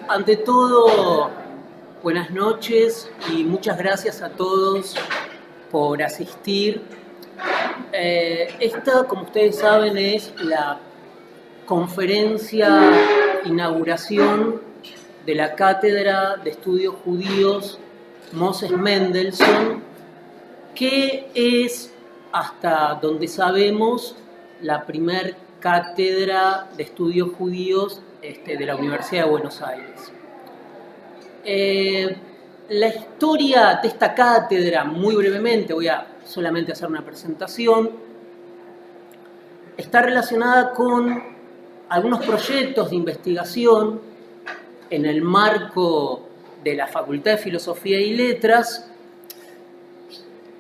Ante todo, buenas noches y muchas gracias a todos por asistir. Esta, como ustedes saben, es la conferencia inauguración de la Cátedra de Estudios Judíos Moses Mendelssohn, que es, hasta donde sabemos, la primer cátedra de estudios judíos de la Universidad de Buenos Aires. La historia de esta cátedra, muy brevemente, voy a solamente hacer una presentación, está relacionada con algunos proyectos de investigación en el marco de la Facultad de Filosofía y Letras,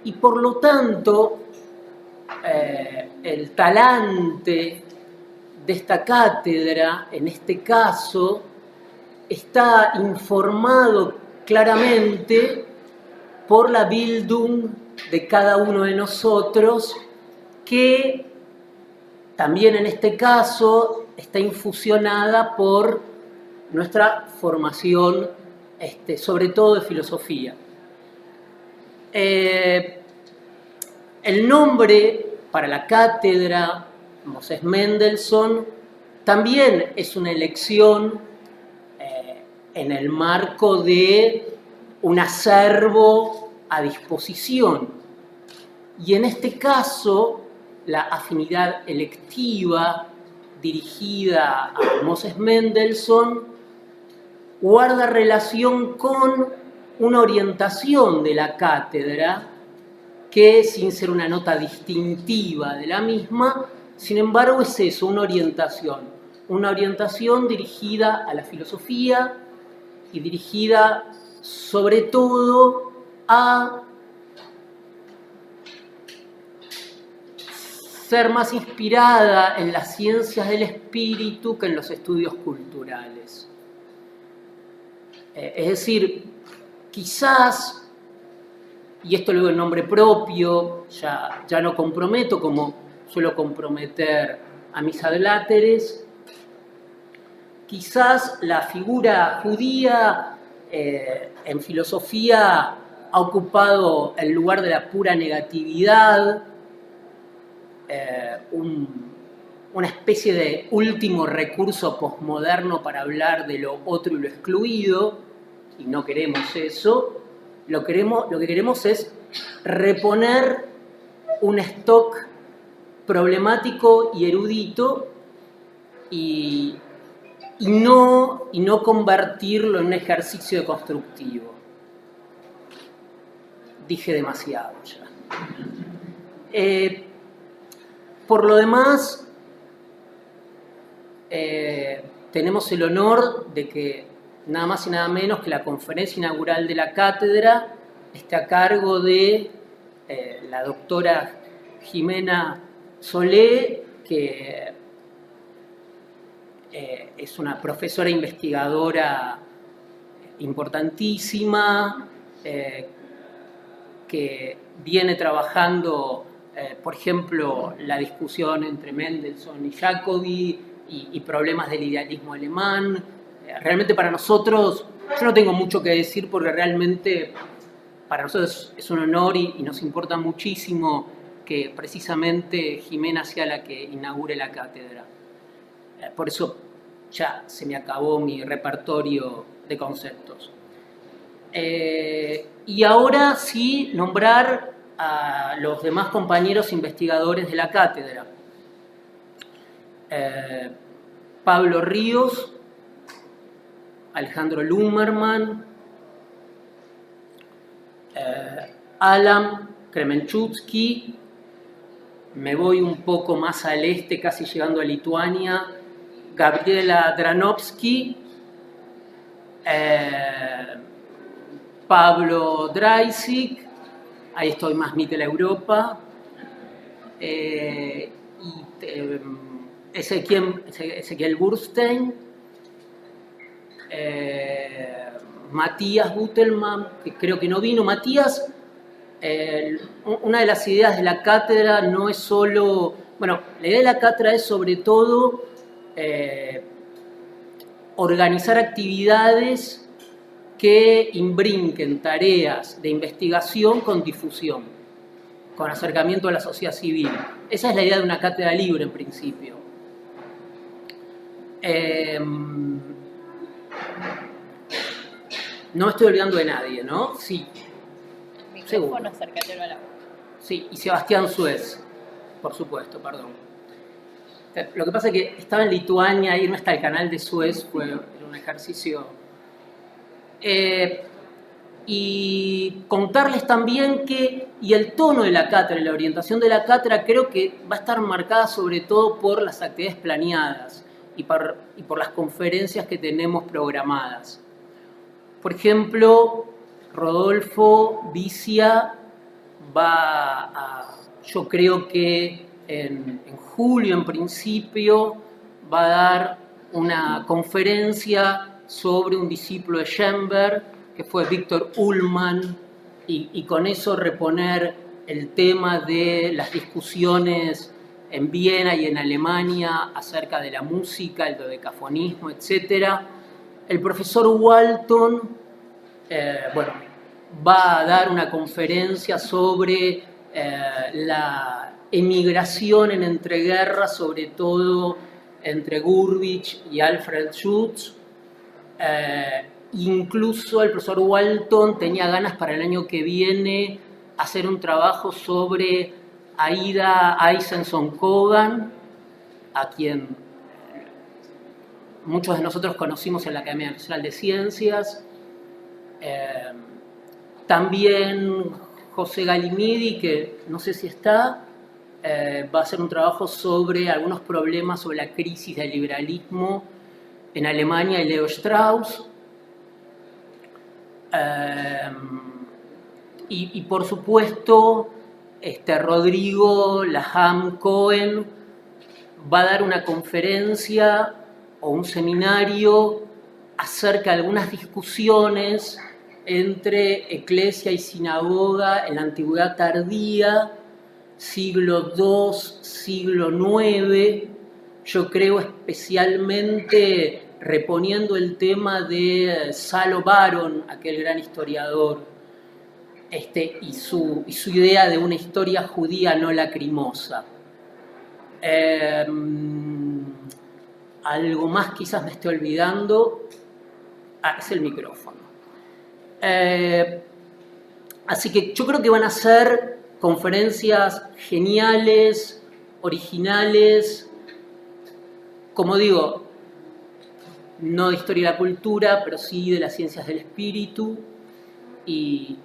y por lo tanto el talante de esta cátedra, en este caso, está informado claramente por la Bildung de cada uno de nosotros, que también en este caso está infusionada por nuestra formación, sobre todo de filosofía. El nombre para la cátedra Moses Mendelssohn también es una elección en el marco de un acervo a disposición. Y en este caso, la afinidad electiva dirigida a Moses Mendelssohn guarda relación con una orientación de la cátedra que, sin ser una nota distintiva de la misma, sin embargo es eso, una orientación dirigida a la filosofía y dirigida sobre todo a ser más inspirada en las ciencias del espíritu que en los estudios culturales. Es decir, quizás, y esto lo digo en nombre propio, ya no comprometo como suelo comprometer a mis adláteres, quizás la figura judía en filosofía ha ocupado el lugar de la pura negatividad, una especie de último recurso posmoderno para hablar de lo otro y lo excluido, y no queremos eso. Lo que queremos es reponer un stock problemático y erudito y no convertirlo en un ejercicio constructivo. Dije demasiado ya. Por lo demás, tenemos el honor de que nada más y nada menos que la conferencia inaugural de la cátedra esté a cargo de la doctora Jimena Solé, que es una profesora investigadora importantísima, que viene trabajando, por ejemplo, la discusión entre Mendelssohn y Jacobi y problemas del idealismo alemán. Realmente para nosotros, yo no tengo mucho que decir porque realmente para nosotros es un honor y nos importa muchísimo que precisamente Jimena sea la que inaugure la cátedra. Por eso ya se me acabó mi repertorio de conceptos. Y ahora sí nombrar a los demás compañeros investigadores de la cátedra. Pablo Ríos, Alejandro Lummerman, Alan Kremenchutsky, me voy un poco más al este, casi llegando a Lituania, Gabriela Dranovsky, Pablo Dreisig, ahí estoy más Mittel Europa, y Ezequiel Burstein, Matías Butelman, que creo que no vino. Matías, una de las ideas de la cátedra no es solo, bueno, la idea de la cátedra es sobre todo organizar actividades que imbrinquen tareas de investigación con difusión, con acercamiento a la sociedad civil. Esa es la idea de una cátedra libre en principio. No me estoy olvidando de nadie, ¿no? Sí. El micrófono, acércatelo a la boca. Sí, y Sebastián Suez, por supuesto, perdón. Lo que pasa es que estaba en Lituania, irme hasta el canal de Suez era un ejercicio. Y contarles también que, y el tono de la cátedra, la orientación de la cátedra, creo que va a estar marcada sobre todo por las actividades planeadas y por las conferencias que tenemos programadas. Por ejemplo, Rodolfo Vicia yo creo que en julio en principio, va a dar una conferencia sobre un discípulo de Schoenberg, que fue Víctor Ullmann, y con eso reponer el tema de las discusiones en Viena y en Alemania acerca de la música, el dodecafonismo, etc. El profesor Walton, va a dar una conferencia sobre la emigración en entreguerras, sobre todo entre Gurwitsch y Alfred Schutz. Incluso el profesor Walton tenía ganas para el año que viene hacer un trabajo sobre Aida Eisenson-Kogan, a quien muchos de nosotros conocimos en la Academia Nacional de Ciencias. También José Galimidi, que no sé si está, va a hacer un trabajo sobre algunos problemas sobre la crisis del liberalismo en Alemania y Leo Strauss. Y por supuesto, Rodrigo Laham Cohen va a dar una conferencia o un seminario acerca de algunas discusiones entre eclesia y sinagoga en la antigüedad tardía, siglo II, siglo IX, yo creo especialmente reponiendo el tema de Salo Baron, aquel gran historiador, y su idea de una historia judía no lacrimosa. Algo más quizás me esté olvidando. Es el micrófono. Así que yo creo que van a ser conferencias geniales, originales, como digo, no de historia de la cultura, pero sí de las ciencias del espíritu, y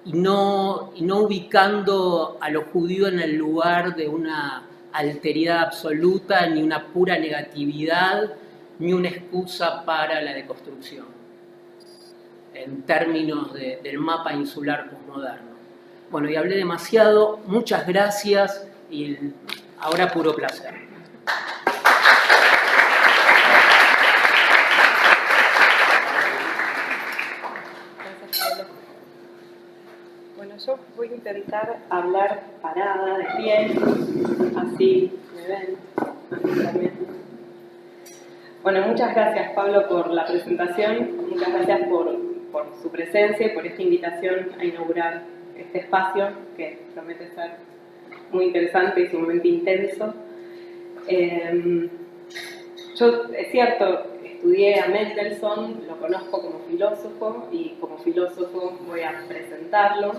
no ubicando a lo judío en el lugar de una alteridad absoluta, ni una pura negatividad, ni una excusa para la deconstrucción, en términos del mapa insular posmoderno. Bueno, y hablé demasiado, muchas gracias, y ahora puro placer. Bueno, yo voy a intentar hablar parada, de pie, así me ven, así también. Bueno, muchas gracias Pablo por la presentación, muchas gracias por su presencia y por esta invitación a inaugurar este espacio que promete ser muy interesante y sumamente intenso. Yo, es cierto, estudié a Mendelssohn, lo conozco como filósofo y como filósofo voy a presentarlo.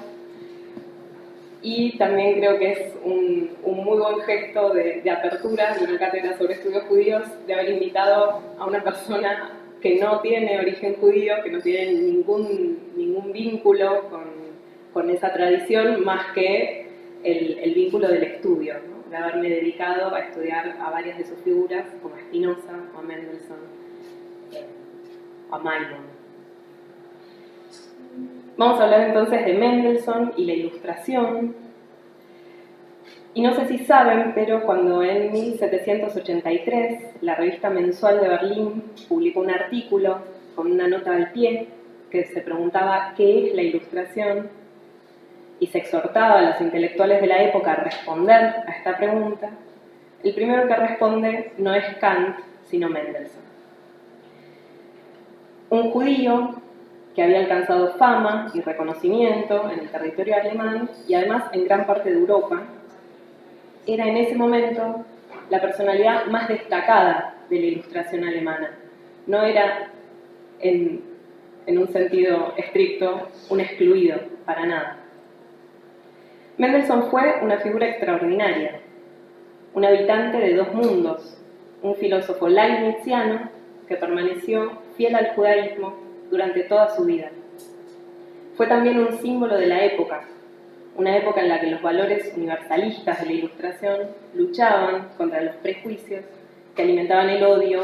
Y también creo que es un muy buen gesto de apertura de una cátedra sobre estudios judíos, de haber invitado a una persona que no tiene origen judío, que no tiene ningún vínculo con esa tradición, más que el vínculo del estudio, ¿no? De haberme dedicado a estudiar a varias de sus figuras, como a Spinoza, o a Mendelssohn, o a Maimon. Vamos a hablar entonces de Mendelssohn y la Ilustración. Y no sé si saben, pero cuando en 1783 la revista mensual de Berlín publicó un artículo con una nota al pie que se preguntaba qué es la Ilustración y se exhortaba a los intelectuales de la época a responder a esta pregunta, el primero que responde no es Kant, sino Mendelssohn. un judío que había alcanzado fama y reconocimiento en el territorio alemán y además en gran parte de Europa, era en ese momento la personalidad más destacada de la Ilustración alemana. No era, en un sentido estricto, un excluido, para nada. Mendelssohn fue una figura extraordinaria, un habitante de dos mundos, un filósofo leibniziano que permaneció fiel al judaísmo durante toda su vida. Fue también un símbolo de la época, una época en la que los valores universalistas de la Ilustración luchaban contra los prejuicios que alimentaban el odio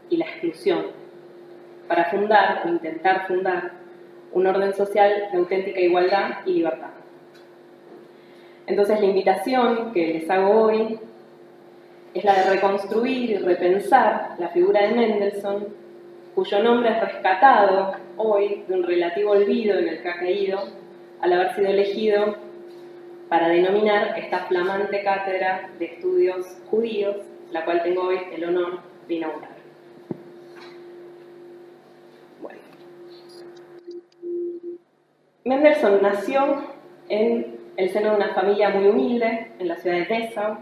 y la exclusión, para fundar o intentar fundar un orden social de auténtica igualdad y libertad. Entonces la invitación que les hago hoy es la de reconstruir y repensar la figura de Mendelssohn, cuyo nombre es rescatado hoy de un relativo olvido en el que ha caído al haber sido elegido para denominar esta flamante cátedra de estudios judíos, la cual tengo hoy el honor de inaugurar. Bueno. Mendelssohn nació en el seno de una familia muy humilde en la ciudad de Dessau.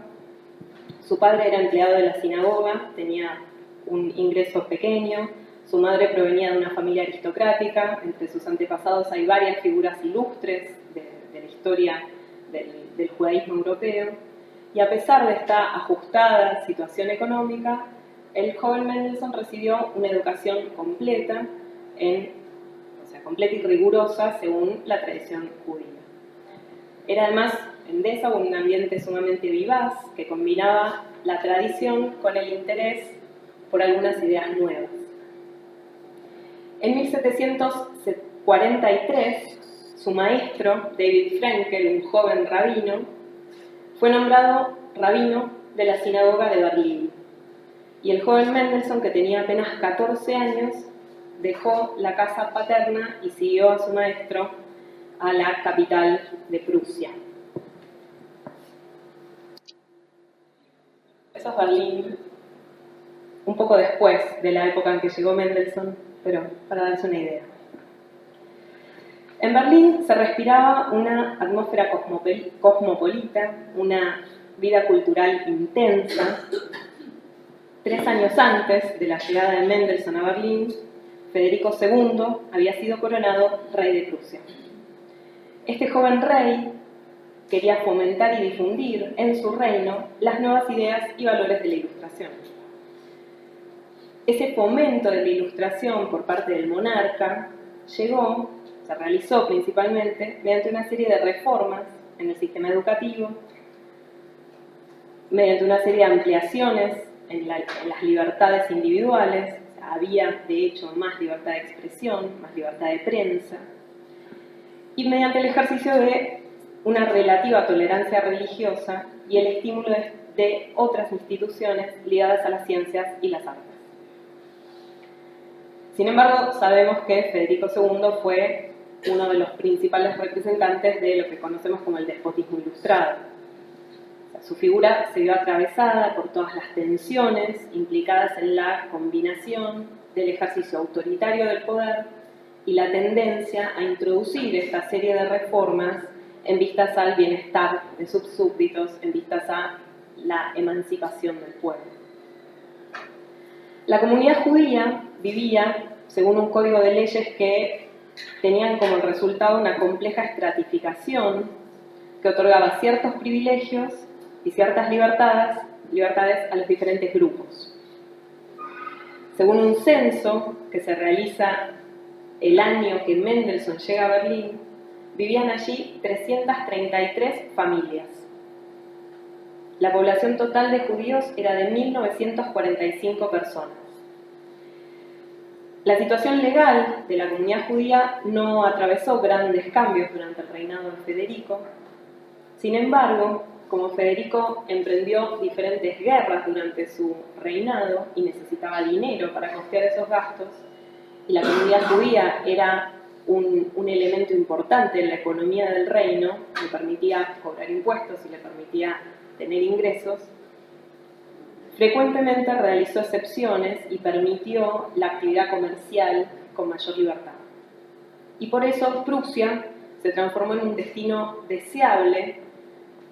Su padre era empleado de la sinagoga, tenía un ingreso pequeño. Su madre provenía de una familia aristocrática. Entre sus antepasados hay varias figuras ilustres de la historia del judaísmo europeo. Y a pesar de esta ajustada situación económica, el joven Mendelssohn recibió una educación completa, completa y rigurosa según la tradición judía. Era además en Dessau un ambiente sumamente vivaz que combinaba la tradición con el interés por algunas ideas nuevas. En 1743, su maestro, David Frenkel, un joven rabino, fue nombrado rabino de la sinagoga de Berlín. Y el joven Mendelssohn, que tenía apenas 14 años, dejó la casa paterna y siguió a su maestro a la capital de Prusia. Eso es Berlín, un poco después de la época en que llegó Mendelssohn, pero para darse una idea. En Berlín se respiraba una atmósfera cosmopolita, una vida cultural intensa. 3 años antes de la llegada de Mendelssohn a Berlín, Federico II había sido coronado rey de Prusia. Este joven rey quería fomentar y difundir en su reino las nuevas ideas y valores de la Ilustración. Ese fomento de la Ilustración por parte del monarca se realizó principalmente mediante una serie de reformas en el sistema educativo, mediante una serie de ampliaciones en las libertades individuales. Había, de hecho, más libertad de expresión, más libertad de prensa, y mediante el ejercicio de una relativa tolerancia religiosa y el estímulo de otras instituciones ligadas a las ciencias y las artes. Sin embargo, sabemos que Federico II fue uno de los principales representantes de lo que conocemos como el despotismo ilustrado. Su figura se vio atravesada por todas las tensiones implicadas en la combinación del ejercicio autoritario del poder y la tendencia a introducir esta serie de reformas en vistas al bienestar de sus súbditos, en vistas a la emancipación del pueblo. La comunidad judía vivía según un código de leyes que tenían como resultado una compleja estratificación que otorgaba ciertos privilegios y ciertas libertades a los diferentes grupos. Según un censo que se realiza el año que Mendelssohn llega a Berlín, vivían allí 333 familias. La población total de judíos era de 1.945 personas. La situación legal de la comunidad judía no atravesó grandes cambios durante el reinado de Federico. Sin embargo, como Federico emprendió diferentes guerras durante su reinado y necesitaba dinero para costear esos gastos, y la comunidad judía era un elemento importante en la economía del reino, le permitía cobrar impuestos y le permitía tener ingresos, frecuentemente realizó excepciones y permitió la actividad comercial con mayor libertad. Y por eso Prusia se transformó en un destino deseable,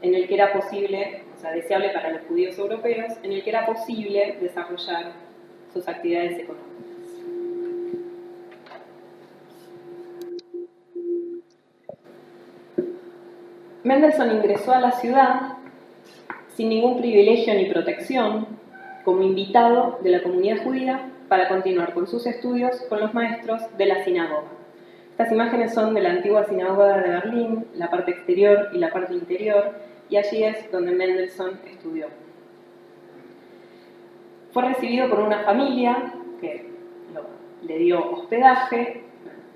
en el que era posible, o sea, deseable para los judíos europeos, en el que era posible desarrollar sus actividades económicas. Mendelssohn ingresó a la ciudad sin ningún privilegio ni protección, como invitado de la comunidad judía para continuar con sus estudios con los maestros de la sinagoga. Estas imágenes son de la antigua sinagoga de Berlín, la parte exterior y la parte interior, y allí es donde Mendelssohn estudió. Fue recibido por una familia que le dio hospedaje,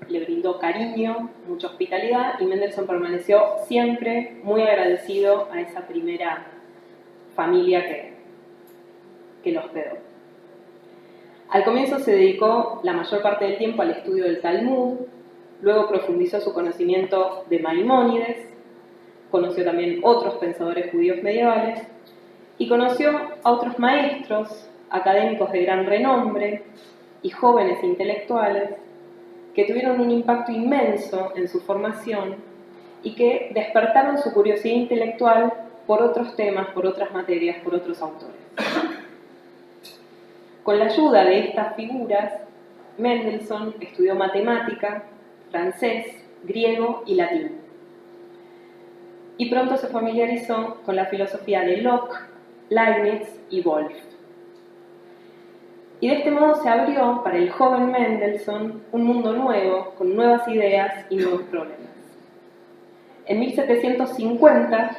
le brindó cariño, mucha hospitalidad, y Mendelssohn permaneció siempre muy agradecido a esa primera familia que lo hospedó. Al comienzo se dedicó la mayor parte del tiempo al estudio del Talmud, luego profundizó su conocimiento de Maimónides, conoció también otros pensadores judíos medievales y conoció a otros maestros, académicos de gran renombre y jóvenes intelectuales que tuvieron un impacto inmenso en su formación y que despertaron su curiosidad intelectual por otros temas, por otras materias, por otros autores. Con la ayuda de estas figuras, Mendelssohn estudió matemática, francés, griego y latín. Y pronto se familiarizó con la filosofía de Locke, Leibniz y Wolff. Y de este modo se abrió para el joven Mendelssohn un mundo nuevo, con nuevas ideas y nuevos problemas. En 1750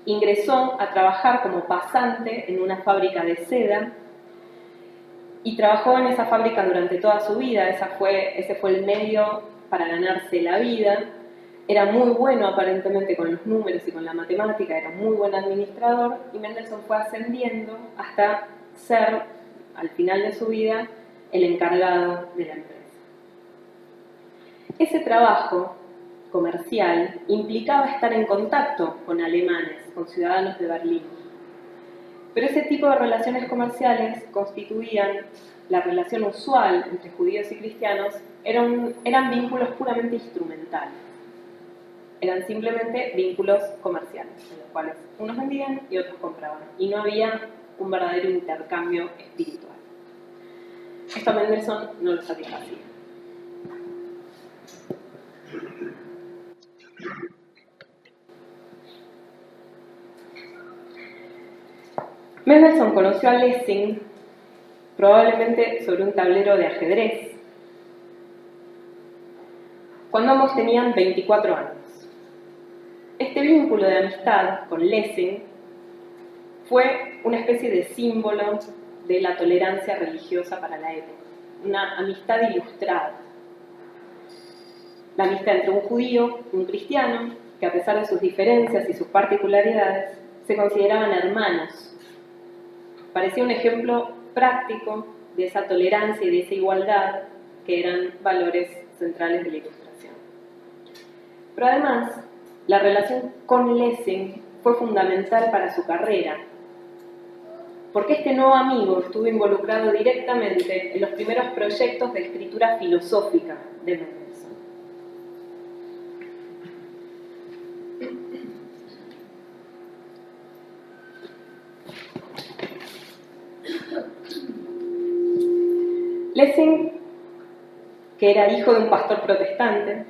ingresó a trabajar como pasante en una fábrica de seda y trabajó en esa fábrica durante toda su vida. Ese fue el medio para ganarse la vida. Era muy bueno aparentemente con los números y con la matemática, era muy buen administrador, y Mendelssohn fue ascendiendo hasta ser, al final de su vida, el encargado de la empresa. Ese trabajo comercial implicaba estar en contacto con alemanes, con ciudadanos de Berlín. Pero ese tipo de relaciones comerciales constituían la relación usual entre judíos y cristianos, eran vínculos puramente instrumentales. Eran simplemente vínculos comerciales, en los cuales unos vendían y otros compraban, y no había un verdadero intercambio espiritual. Esto a Mendelssohn no lo satisfacía. Mendelssohn conoció a Lessing probablemente sobre un tablero de ajedrez, cuando ambos tenían 24 años. Este vínculo de amistad con Lessing fue una especie de símbolo de la tolerancia religiosa para la época, una amistad ilustrada. La amistad entre un judío y un cristiano, que a pesar de sus diferencias y sus particularidades, se consideraban hermanos. Parecía un ejemplo práctico de esa tolerancia y de esa igualdad que eran valores centrales de la Ilustración. Pero además, la relación con Lessing fue fundamental para su carrera, porque este nuevo amigo estuvo involucrado directamente en los primeros proyectos de escritura filosófica de Mendelssohn. Lessing, que era hijo de un pastor protestante,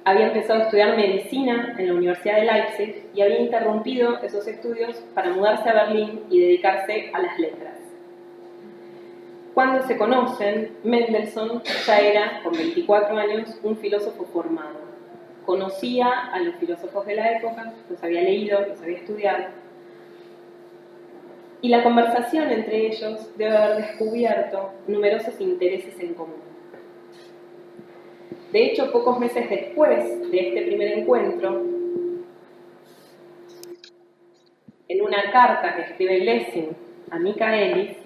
había empezado a estudiar medicina en la Universidad de Leipzig y había interrumpido esos estudios para mudarse a Berlín y dedicarse a las letras. Cuando se conocen, Mendelssohn ya era, con 24 años, un filósofo formado. Conocía a los filósofos de la época, los había leído, los había estudiado, y la conversación entre ellos debe haber descubierto numerosos intereses en común. De hecho, pocos meses después de este primer encuentro, en una carta que escribe Lessing a Michaelis,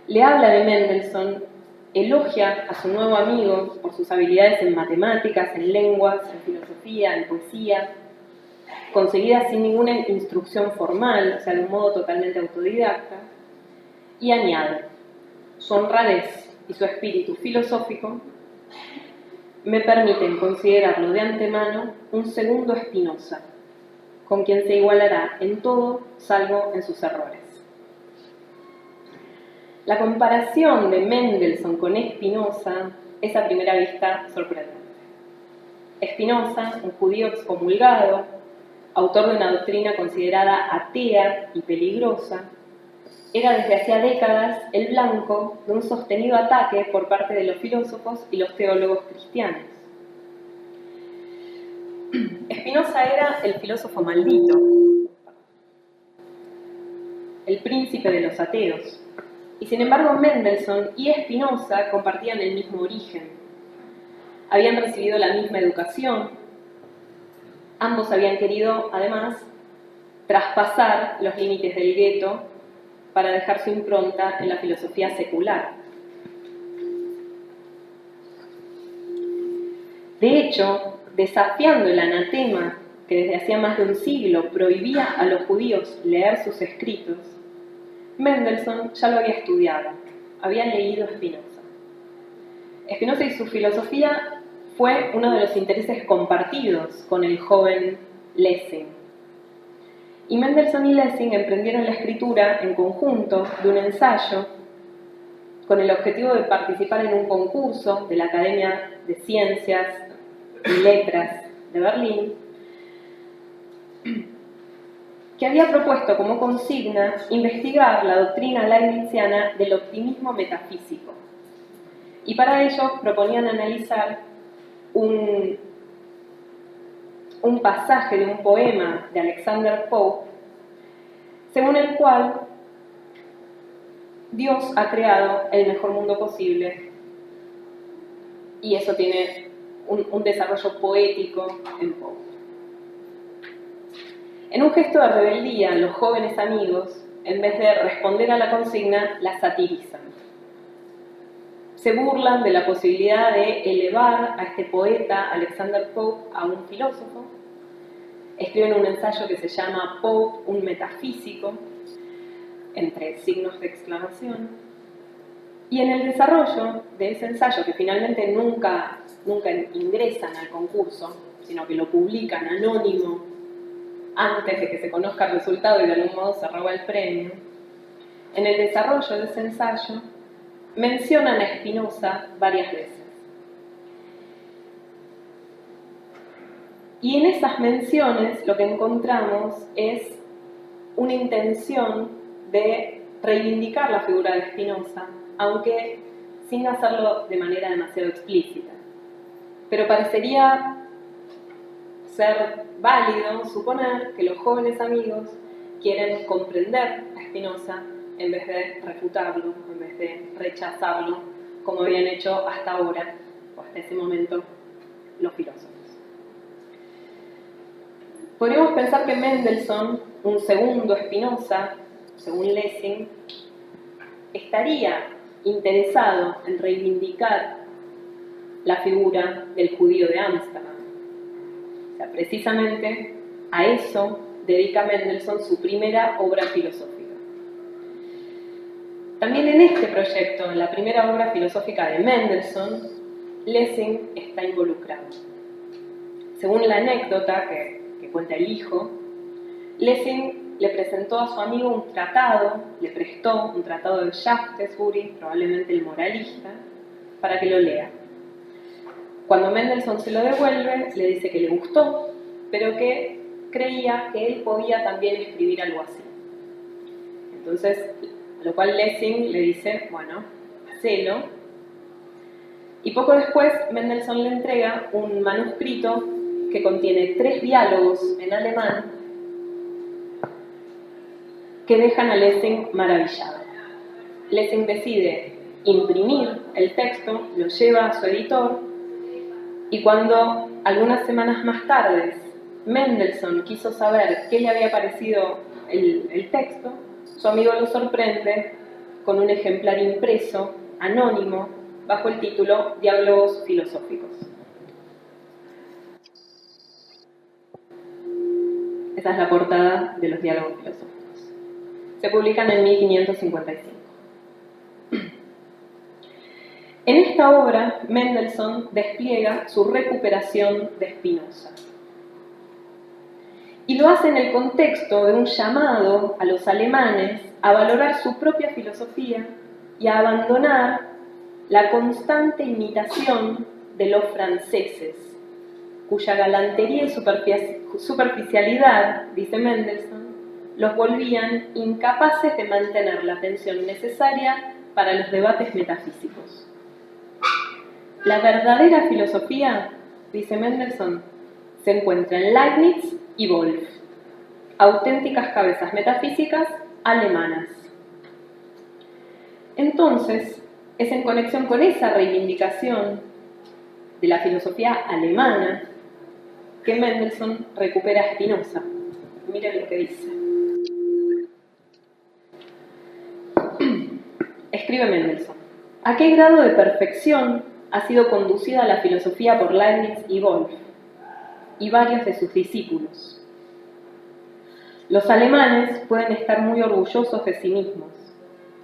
le habla de Mendelssohn, elogia a su nuevo amigo por sus habilidades en matemáticas, en lenguas, en filosofía, en poesía, conseguidas sin ninguna instrucción formal, o sea, de un modo totalmente autodidacta, y añade: su honradez y su espíritu filosófico me permiten considerarlo de antemano un segundo Spinoza, con quien se igualará en todo salvo en sus errores. La comparación de Mendelssohn con Spinoza es a primera vista sorprendente. Spinoza, un judío excomulgado, autor de una doctrina considerada atea y peligrosa, era desde hacía décadas el blanco de un sostenido ataque por parte de los filósofos y los teólogos cristianos. Spinoza era el filósofo maldito, el príncipe de los ateos, y sin embargo Mendelssohn y Spinoza compartían el mismo origen. Habían recibido la misma educación, ambos habían querido, además, traspasar los límites del gueto para dejar su impronta en la filosofía secular. De hecho, desafiando el anatema que desde hacía más de un siglo prohibía a los judíos leer sus escritos, Mendelssohn ya lo había estudiado, había leído Spinoza. Spinoza y su filosofía fue uno de los intereses compartidos con el joven Lessing. Y Mendelssohn y Lessing emprendieron la escritura en conjunto de un ensayo con el objetivo de participar en un concurso de la Academia de Ciencias y Letras de Berlín, que había propuesto como consigna investigar la doctrina leibniziana del optimismo metafísico. Y para ello proponían analizar un pasaje de un poema de Alexander Pope, según el cual Dios ha creado el mejor mundo posible, y eso tiene un desarrollo poético en Pope. En un gesto de rebeldía, los jóvenes amigos, en vez de responder a la consigna, la satirizan. Se burlan de la posibilidad de elevar a este poeta, Alexander Pope, a un filósofo. Escriben un ensayo que se llama Pope, un metafísico, entre signos de exclamación. Y en el desarrollo de ese ensayo, que finalmente nunca ingresan al concurso, sino que lo publican anónimo antes de que se conozca el resultado y de algún modo se roba el premio, en el desarrollo de ese ensayo mencionan a Spinoza varias veces. Y en esas menciones lo que encontramos es una intención de reivindicar la figura de Spinoza, aunque sin hacerlo de manera demasiado explícita. Pero parecería ser válido suponer que los jóvenes amigos quieren comprender a Spinoza en vez de refutarlo, en vez de rechazarlo, como habían hecho hasta ahora, o hasta ese momento, los filósofos. Podríamos pensar que Mendelssohn, un segundo Spinoza, según Lessing, estaría interesado en reivindicar la figura del judío de Ámsterdam. O sea, precisamente a eso dedica Mendelssohn su primera obra filosófica. También en este proyecto, en la primera obra filosófica de Mendelssohn, Lessing está involucrado. Según la anécdota que cuenta el hijo, Lessing le presentó a su amigo un tratado, le prestó un tratado de Shaftesbury, probablemente el moralista, para que lo lea. Cuando Mendelssohn se lo devuelve, le dice que le gustó, pero que creía que él podía también escribir algo así. Entonces, a lo cual Lessing le dice, bueno, hacelo. Y poco después, Mendelssohn le entrega un manuscrito que contiene 3 diálogos en alemán que dejan a Lessing maravillado. Lessing decide imprimir el texto, lo lleva a su editor, y cuando algunas semanas más tarde Mendelssohn quiso saber qué le había parecido el texto, su amigo lo sorprende con un ejemplar impreso, anónimo, bajo el título Diálogos filosóficos. Esa es la portada de los Diálogos filosóficos. Se publican en 1555. esta obra, Mendelssohn despliega su recuperación de Spinoza. Y lo hace en el contexto de un llamado a los alemanes a valorar su propia filosofía y a abandonar la constante imitación de los franceses, cuya galantería y superficialidad, dice Mendelssohn, los volvían incapaces de mantener la atención necesaria para los debates metafísicos. La verdadera filosofía, dice Mendelssohn, se encuentra en Leibniz y Wolff, auténticas cabezas metafísicas alemanas. Entonces, es en conexión con esa reivindicación de la filosofía alemana que Mendelssohn recupera a Spinoza. Miren lo que dice. Escribe Mendelssohn: ¿a qué grado de perfección ha sido conducida la filosofía por Leibniz y Wolff y varios de sus discípulos? Los alemanes pueden estar muy orgullosos de sí mismos.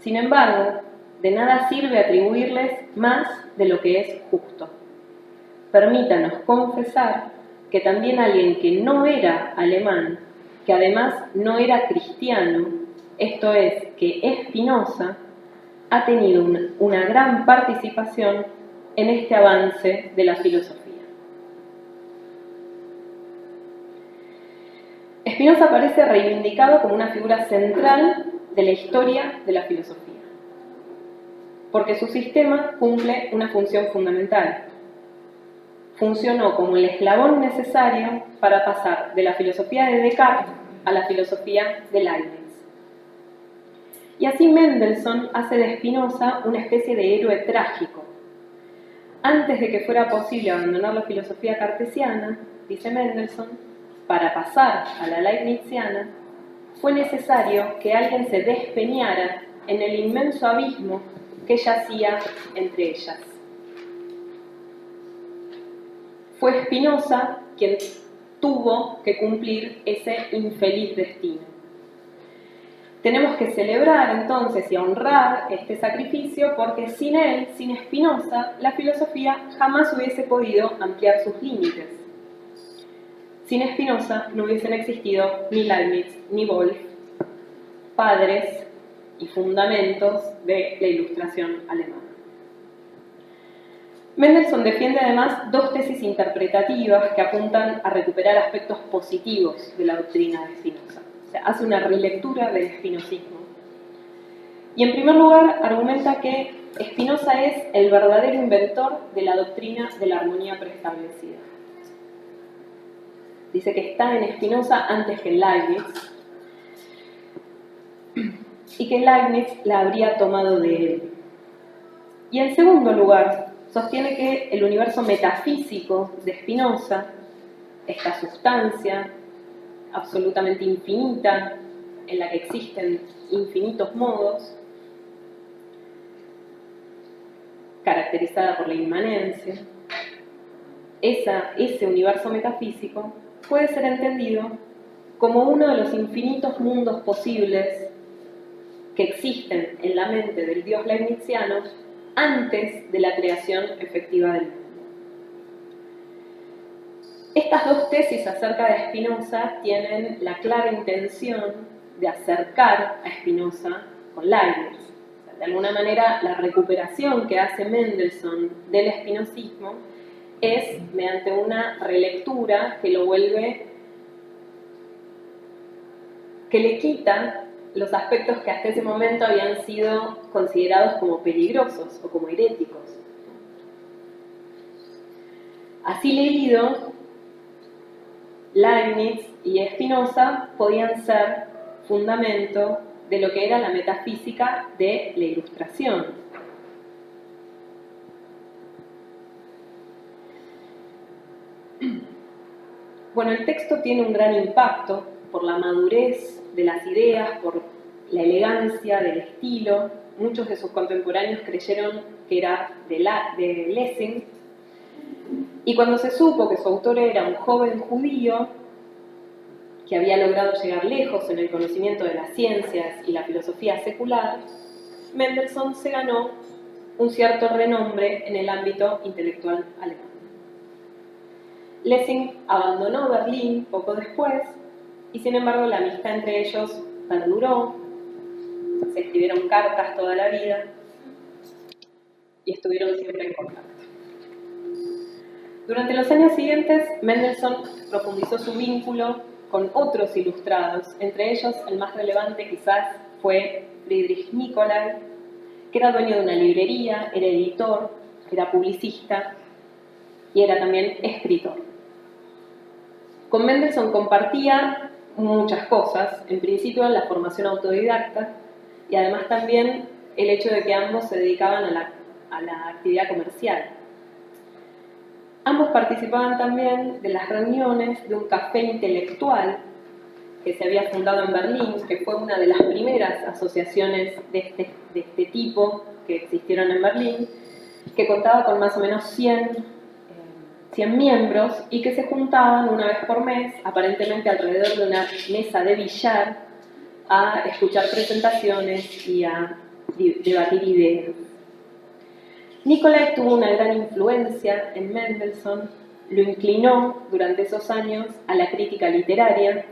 Sin embargo, de nada sirve atribuirles más de lo que es justo. Permítanos confesar que también alguien que no era alemán, que además no era cristiano, esto es, que Spinoza, ha tenido una gran participación en este avance de la filosofía. Spinoza aparece reivindicado como una figura central de la historia de la filosofía, porque su sistema cumple una función fundamental. Funcionó como el eslabón necesario para pasar de la filosofía de Descartes a la filosofía de Leibniz. Y así Mendelssohn hace de Spinoza una especie de héroe trágico. Antes de que fuera posible abandonar la filosofía cartesiana, dice Mendelssohn, para pasar a la leibniziana, fue necesario que alguien se despeñara en el inmenso abismo que yacía entre ellas. Fue Spinoza quien tuvo que cumplir ese infeliz destino. Tenemos que celebrar entonces y honrar este sacrificio porque sin él, sin Spinoza, la filosofía jamás hubiese podido ampliar sus límites. Sin Spinoza no hubiesen existido ni Leibniz ni Wolff, padres y fundamentos de la Ilustración alemana. Mendelssohn defiende además dos tesis interpretativas que apuntan a recuperar aspectos positivos de la doctrina de Spinoza. O sea, hace una relectura del spinozismo. Y en primer lugar argumenta que Spinoza es el verdadero inventor de la doctrina de la armonía preestablecida. Dice que está en Spinoza antes que en Leibniz y que Leibniz la habría tomado de él. Y en segundo lugar, sostiene que el universo metafísico de Spinoza, esta sustancia absolutamente infinita, en la que existen infinitos modos, caracterizada por la inmanencia, ese universo metafísico puede ser entendido como uno de los infinitos mundos posibles que existen en la mente del dios leibniziano antes de la creación efectiva del mundo. Estas dos tesis acerca de Spinoza tienen la clara intención de acercar a Spinoza con Leibniz. O sea, de alguna manera, la recuperación que hace Mendelssohn del spinozismo es mediante una relectura que lo vuelve, que le quita los aspectos que hasta ese momento habían sido considerados como peligrosos o como heréticos. Así leído, Leibniz y Spinoza podían ser fundamento de lo que era la metafísica de la Ilustración. Bueno, el texto tiene un gran impacto por la madurez de las ideas, por la elegancia del estilo. Muchos de sus contemporáneos creyeron que era de Lessing. Y cuando se supo que su autor era un joven judío que había logrado llegar lejos en el conocimiento de las ciencias y la filosofía secular, Mendelssohn se ganó un cierto renombre en el ámbito intelectual alemán. Lessing abandonó Berlín poco después y sin embargo la amistad entre ellos perduró, se escribieron cartas toda la vida y estuvieron siempre en contacto. Durante los años siguientes, Mendelssohn profundizó su vínculo con otros ilustrados, entre ellos el más relevante quizás fue Friedrich Nicolai, que era dueño de una librería, era editor, era publicista y era también escritor. Con Mendelssohn compartía muchas cosas, en principio la formación autodidacta y además también el hecho de que ambos se dedicaban a la actividad comercial. Ambos participaban también de las reuniones de un café intelectual que se había fundado en Berlín, que fue una de las primeras asociaciones de este tipo que existieron en Berlín, que contaba con más o menos 100 miembros y que se juntaban una vez por mes, aparentemente alrededor de una mesa de billar, a escuchar presentaciones y a debatir ideas. Nicolai tuvo una gran influencia en Mendelssohn, lo inclinó durante esos años a la crítica literaria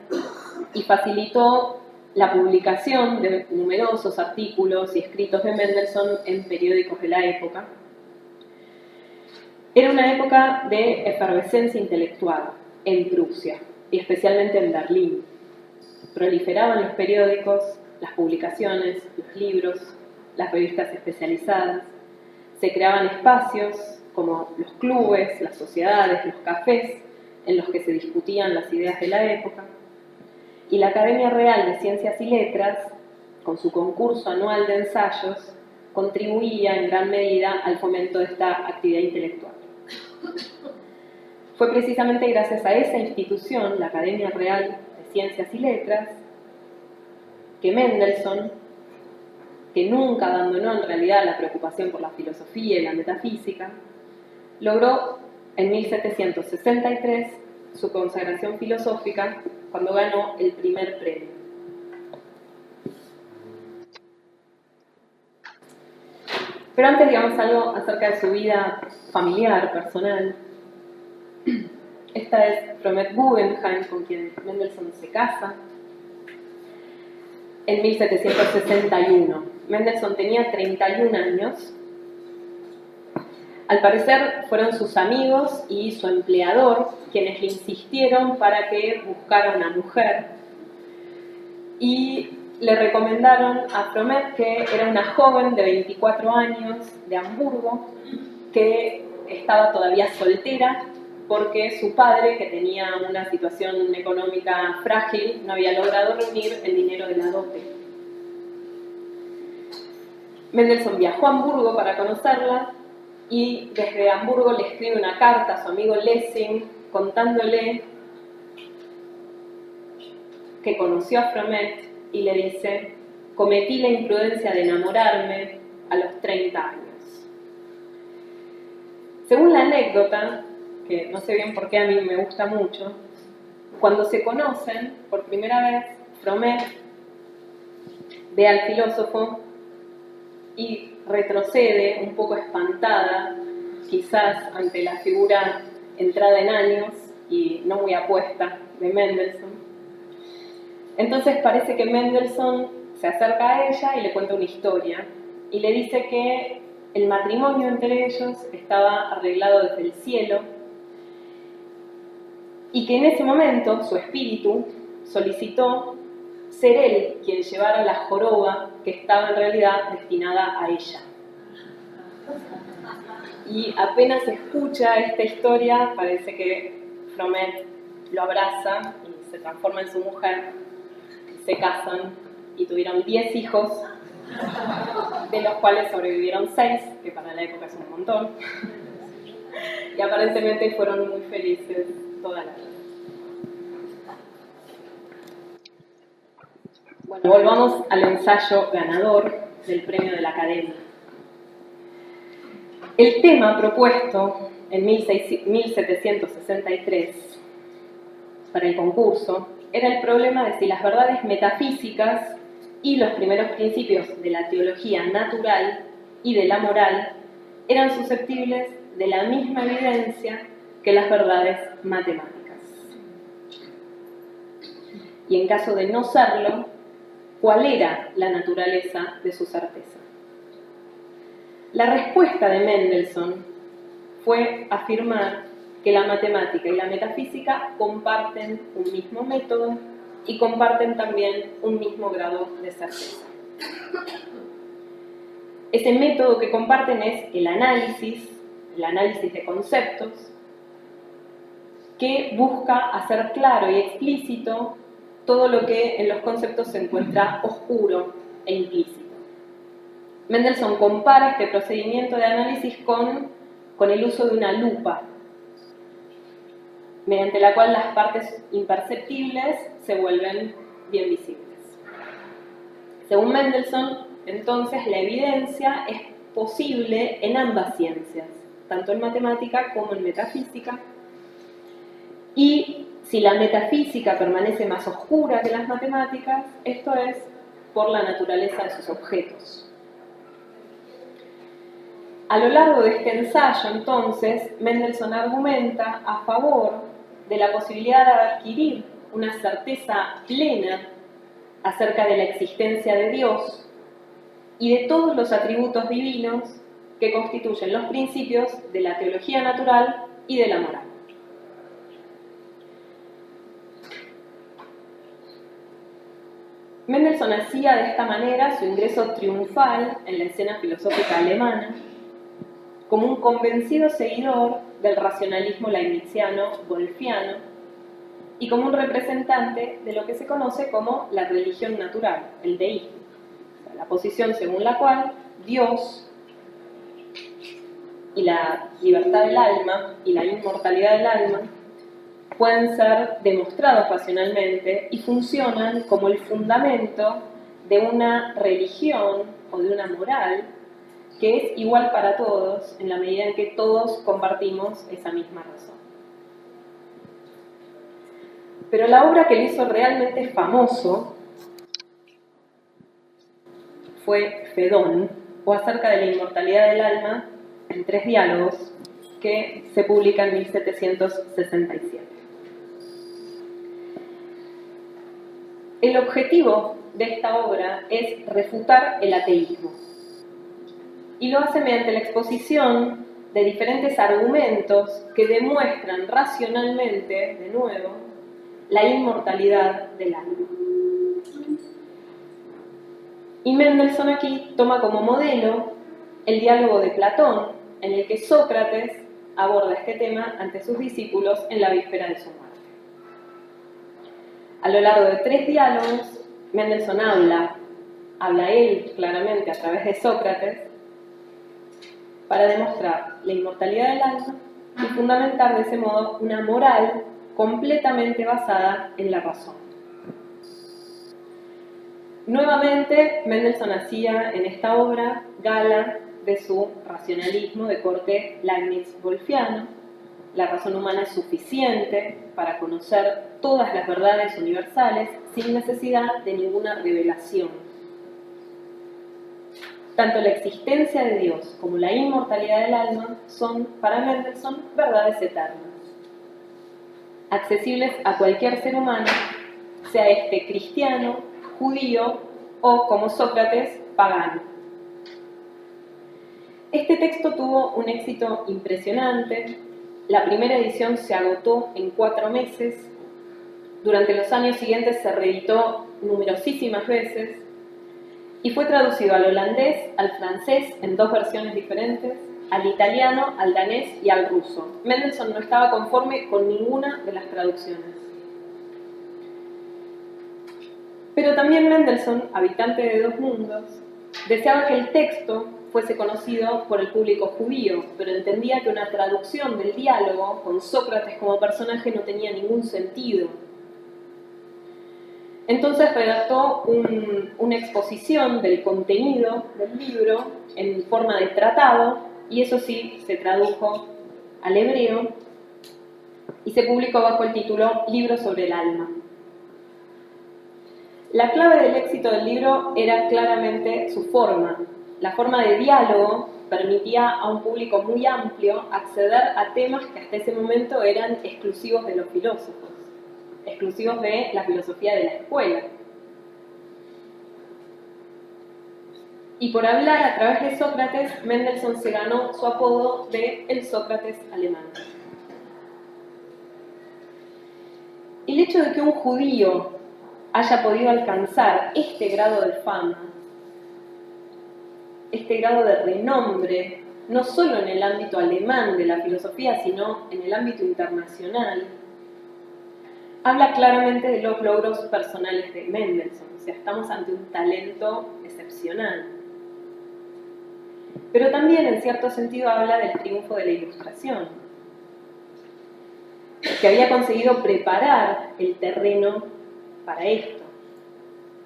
y facilitó la publicación de numerosos artículos y escritos de Mendelssohn en periódicos de la época. Era una época de efervescencia intelectual en Prusia y especialmente en Berlín. Proliferaban los periódicos, las publicaciones, los libros, las revistas especializadas. Se creaban espacios como los clubes, las sociedades, los cafés, en los que se discutían las ideas de la época. Y la Academia Real de Ciencias y Letras, con su concurso anual de ensayos, contribuía en gran medida al fomento de esta actividad intelectual. Fue precisamente gracias a esa institución, la Academia Real de Ciencias y Letras, que Mendelssohn, que nunca abandonó en realidad la preocupación por la filosofía y la metafísica, logró en 1763 su consagración filosófica cuando ganó el primer premio. Pero antes digamos algo acerca de su vida familiar, personal. Esta es Fromette Guggenheim, con quien Mendelssohn se casa en 1761. Mendelssohn tenía 31 años. Al parecer fueron sus amigos y su empleador quienes le insistieron para que buscara una mujer y le recomendaron a Fromette, que era una joven de 24 años de Hamburgo que estaba todavía soltera porque su padre, que tenía una situación económica frágil, no había logrado reunir el dinero de la dote. Mendelssohn viajó a Hamburgo para conocerla y desde Hamburgo le escribe una carta a su amigo Lessing contándole que conoció a Fromette y le dice: cometí la imprudencia de enamorarme a los 30 años. Según la anécdota, que no sé bien por qué a mí me gusta mucho, cuando se conocen por primera vez, Fromette ve al filósofo y retrocede un poco espantada, quizás ante la figura entrada en años y no muy apuesta de Mendelssohn. Entonces parece que Mendelssohn se acerca a ella y le cuenta una historia y le dice que el matrimonio entre ellos estaba arreglado desde el cielo y que en ese momento su espíritu solicitó ser él quien llevara la joroba que estaba en realidad destinada a ella. Y apenas escucha esta historia, parece que Fromette lo abraza y se transforma en su mujer, se casan y tuvieron 10 hijos, de los cuales sobrevivieron 6, que para la época es un montón, y aparentemente fueron muy felices toda la vida. Bueno, volvamos al ensayo ganador del premio de la Academia. El tema propuesto en 1763 para el concurso era el problema de si las verdades metafísicas y los primeros principios de la teología natural y de la moral eran susceptibles de la misma evidencia que las verdades matemáticas. Y en caso de no serlo, ¿cuál era la naturaleza de su certeza? La respuesta de Mendelssohn fue afirmar que la matemática y la metafísica comparten un mismo método y comparten también un mismo grado de certeza. Ese método que comparten es el análisis de conceptos, que busca hacer claro y explícito todo lo que en los conceptos se encuentra oscuro e implícito. Mendelssohn compara este procedimiento de análisis con el uso de una lupa, mediante la cual las partes imperceptibles se vuelven bien visibles. Según Mendelssohn, entonces, la evidencia es posible en ambas ciencias, tanto en matemática como en metafísica, y si la metafísica permanece más oscura que las matemáticas, esto es por la naturaleza de sus objetos. A lo largo de este ensayo, entonces, Mendelssohn argumenta a favor de la posibilidad de adquirir una certeza plena acerca de la existencia de Dios y de todos los atributos divinos que constituyen los principios de la teología natural y de la moral. Mendelssohn hacía de esta manera su ingreso triunfal en la escena filosófica alemana como un convencido seguidor del racionalismo leibniziano-wolffiano y como un representante de lo que se conoce como la religión natural, el deísmo, o sea, la posición según la cual Dios y la libertad del alma y la inmortalidad del alma pueden ser demostrados racionalmente y funcionan como el fundamento de una religión o de una moral que es igual para todos en la medida en que todos compartimos esa misma razón. Pero la obra que le hizo realmente famoso fue Fedón, o acerca de la inmortalidad del alma, en 3 diálogos, que se publica en 1767. El objetivo de esta obra es refutar el ateísmo, y lo hace mediante la exposición de diferentes argumentos que demuestran racionalmente, de nuevo, la inmortalidad del alma. Y Mendelssohn aquí toma como modelo el diálogo de Platón, en el que Sócrates aborda este tema ante sus discípulos en la víspera de su muerte. A lo largo de 3 diálogos, Mendelssohn habla él claramente a través de Sócrates, para demostrar la inmortalidad del alma y fundamentar de ese modo una moral completamente basada en la razón. Nuevamente, Mendelssohn hacía en esta obra gala de su racionalismo de corte Leibniz-Wolffiano. La razón humana es suficiente para conocer todas las verdades universales sin necesidad de ninguna revelación. Tanto la existencia de Dios como la inmortalidad del alma son, para Mendelssohn, verdades eternas, accesibles a cualquier ser humano, sea este cristiano, judío o, como Sócrates, pagano. Este texto tuvo un éxito impresionante. La primera edición se agotó en 4 meses. Durante los años siguientes se reeditó numerosísimas veces y fue traducido al holandés, al francés en 2 versiones diferentes, al italiano, al danés y al ruso. Mendelssohn no estaba conforme con ninguna de las traducciones. Pero también Mendelssohn, habitante de 2 mundos, deseaba que el texto fuese conocido por el público judío, pero entendía que una traducción del diálogo con Sócrates como personaje no tenía ningún sentido. Entonces redactó una exposición del contenido del libro en forma de tratado, y eso sí, se tradujo al hebreo y se publicó bajo el título Libro sobre el alma. La clave del éxito del libro era claramente su forma. la forma de diálogo permitía a un público muy amplio acceder a temas que hasta ese momento eran exclusivos de los filósofos, exclusivos de la filosofía de la escuela. Y por hablar a través de Sócrates, Mendelssohn se ganó su apodo de el Sócrates alemán. El hecho de que un judío haya podido alcanzar este grado de fama, este grado de renombre, no solo en el ámbito alemán de la filosofía, sino en el ámbito internacional, habla claramente de los logros personales de Mendelssohn. O sea, estamos ante un talento excepcional. Pero también, en cierto sentido, habla del triunfo de la Ilustración, que había conseguido preparar el terreno para esto,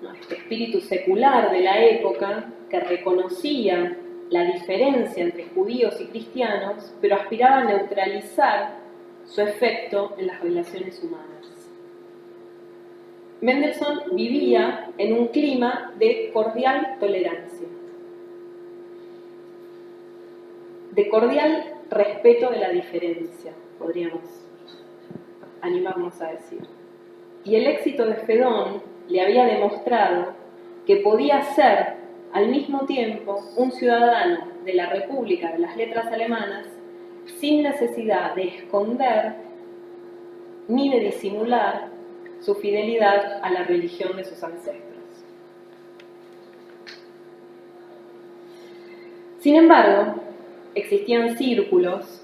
¿no? Este espíritu secular de la época que reconocía la diferencia entre judíos y cristianos, pero aspiraba a neutralizar su efecto en las relaciones humanas. Mendelssohn vivía en un clima de cordial tolerancia, de cordial respeto de la diferencia, podríamos animarnos a decir. Y el éxito de Fedón le había demostrado que podía ser al mismo tiempo un ciudadano de la República de las Letras Alemanas sin necesidad de esconder ni de disimular su fidelidad a la religión de sus ancestros. Sin embargo, existían círculos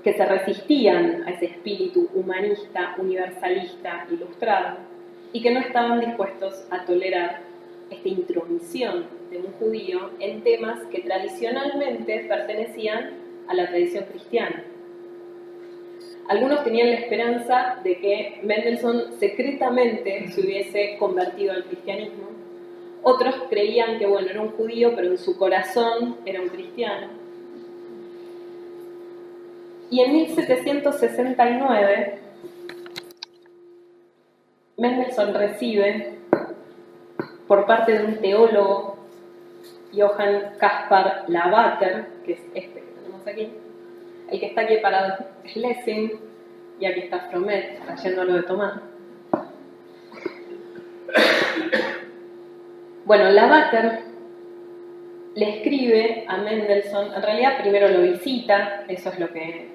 que se resistían a ese espíritu humanista, universalista, ilustrado, y que no estaban dispuestos a tolerar esta intromisión de un judío en temas que tradicionalmente pertenecían a la tradición cristiana. Algunos tenían la esperanza de que Mendelssohn secretamente se hubiese convertido al cristianismo. Otros creían que, bueno, era un judío, pero en su corazón era un cristiano. Y en 1769, Mendelssohn recibe, por parte de un teólogo, Johann Caspar Lavater, que es este que tenemos aquí. El que está aquí parado es Lessing, y aquí está Fromet, trayéndolo de tomar. Bueno, Lavater le escribe a Mendelssohn, en realidad primero lo visita, eso es lo que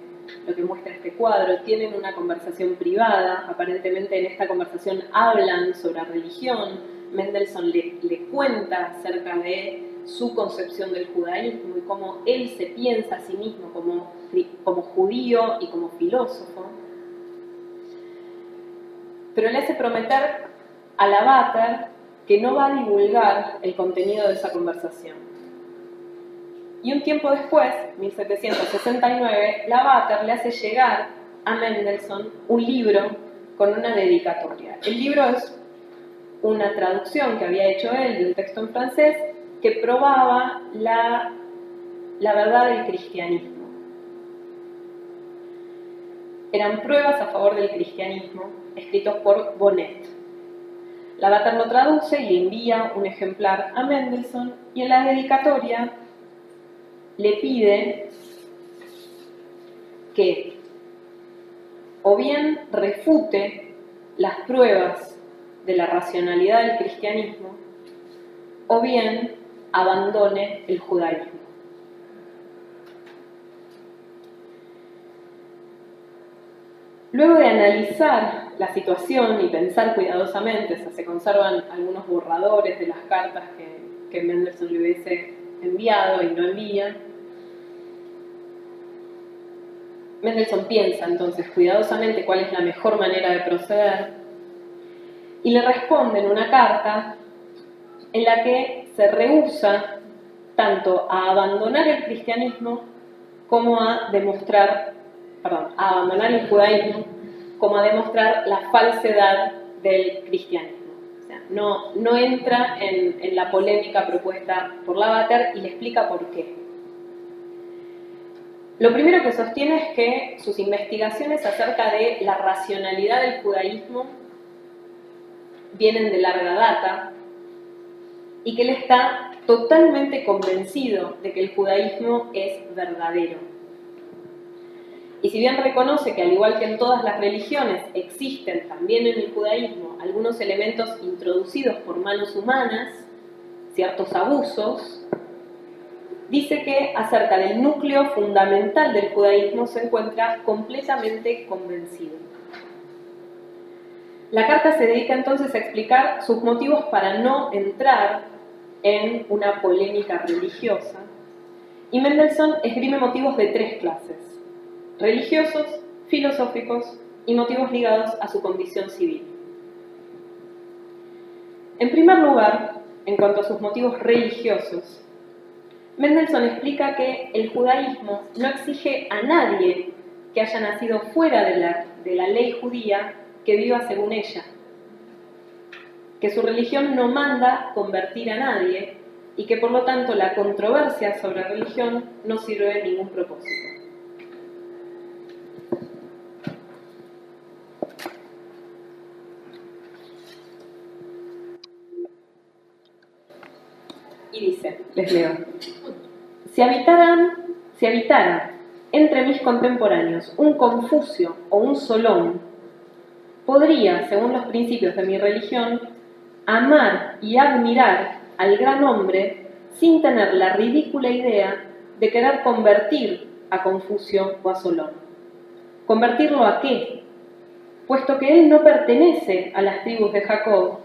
muestra este cuadro. Tienen una conversación privada, aparentemente en esta conversación hablan sobre religión. Mendelssohn le cuenta acerca de su concepción del judaísmo y cómo él se piensa a sí mismo como judío y como filósofo. Pero le hace prometer a Lavater que no va a divulgar el contenido de esa conversación. Y un tiempo después, 1769, Lavater le hace llegar a Mendelssohn un libro con una dedicatoria. El libro es una traducción que había hecho él de un texto en francés que probaba la verdad del cristianismo. Eran pruebas a favor del cristianismo, escritos por Bonnet. Lavater lo traduce y le envía un ejemplar a Mendelssohn, y en la dedicatoria le pide que o bien refute las pruebas de la racionalidad del cristianismo, o bien abandone el judaísmo. Luego de analizar la situación y pensar cuidadosamente, o sea, se conservan algunos borradores de las cartas que Mendelssohn le hubiese enviado y no envía, Mendelssohn piensa entonces cuidadosamente cuál es la mejor manera de proceder y le responde en una carta en la que se rehúsa tanto a abandonar el cristianismo como a abandonar el judaísmo, como a demostrar la falsedad del cristianismo. O sea, no entra en la polémica propuesta por Lavater y le explica por qué. Lo primero que sostiene es que sus investigaciones acerca de la racionalidad del judaísmo vienen de larga data y que él está totalmente convencido de que el judaísmo es verdadero. Y si bien reconoce que al igual que en todas las religiones existen también en el judaísmo algunos elementos introducidos por manos humanas, ciertos abusos, dice que acerca del núcleo fundamental del judaísmo se encuentra completamente convencido. La carta se dedica entonces a explicar sus motivos para no entrar en una polémica religiosa, y Mendelssohn esgrime motivos de tres clases: religiosos, filosóficos y motivos ligados a su condición civil. En primer lugar, en cuanto a sus motivos religiosos, Mendelssohn explica que el judaísmo no exige a nadie que haya nacido fuera de la ley judía que viva según ella, que su religión no manda convertir a nadie y que por lo tanto la controversia sobre religión no sirve de ningún propósito. Y dice, les leo: si habitara entre mis contemporáneos un Confucio o un Solón, podría, según los principios de mi religión, amar y admirar al gran hombre sin tener la ridícula idea de querer convertir a Confucio o a Solón. ¿Convertirlo a qué? Puesto que él no pertenece a las tribus de Jacob,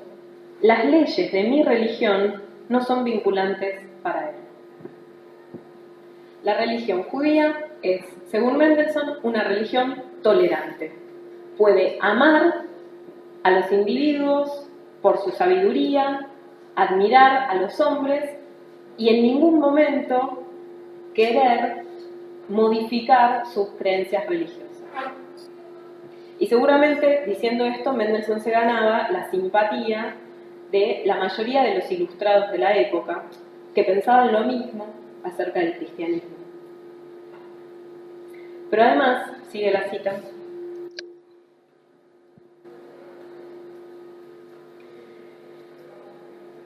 las leyes de mi religión no son vinculantes para él. La religión judía es, según Mendelssohn, una religión tolerante. Puede amar a los individuos por su sabiduría, admirar a los hombres y en ningún momento querer modificar sus creencias religiosas. Y seguramente, diciendo esto, Mendelssohn se ganaba la simpatía de la mayoría de los ilustrados de la época, que pensaban lo mismo acerca del cristianismo. Pero además, sigue la cita,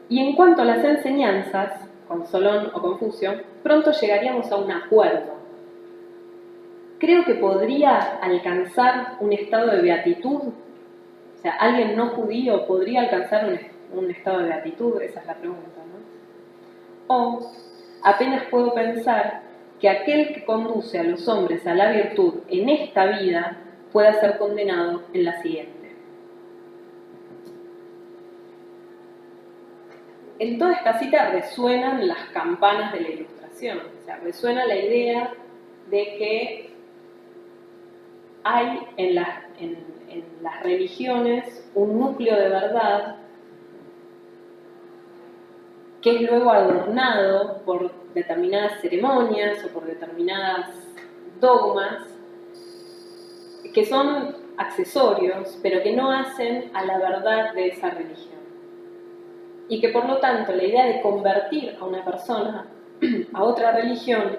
y en cuanto a las enseñanzas, con Solón o Confucio, pronto llegaríamos a un acuerdo. Creo que podría alcanzar un estado de beatitud. O sea, ¿alguien no judío podría alcanzar un estado de beatitud? Esa es la pregunta, ¿no? O apenas puedo pensar que aquel que conduce a los hombres a la virtud en esta vida pueda ser condenado en la siguiente. En toda esta cita resuenan las campanas de la Ilustración, o sea, resuena la idea de que hay en las religiones un núcleo de verdad que es luego adornado por determinadas ceremonias o por determinadas dogmas que son accesorios, pero que no hacen a la verdad de esa religión. Y que por lo tanto la idea de convertir a una persona a otra religión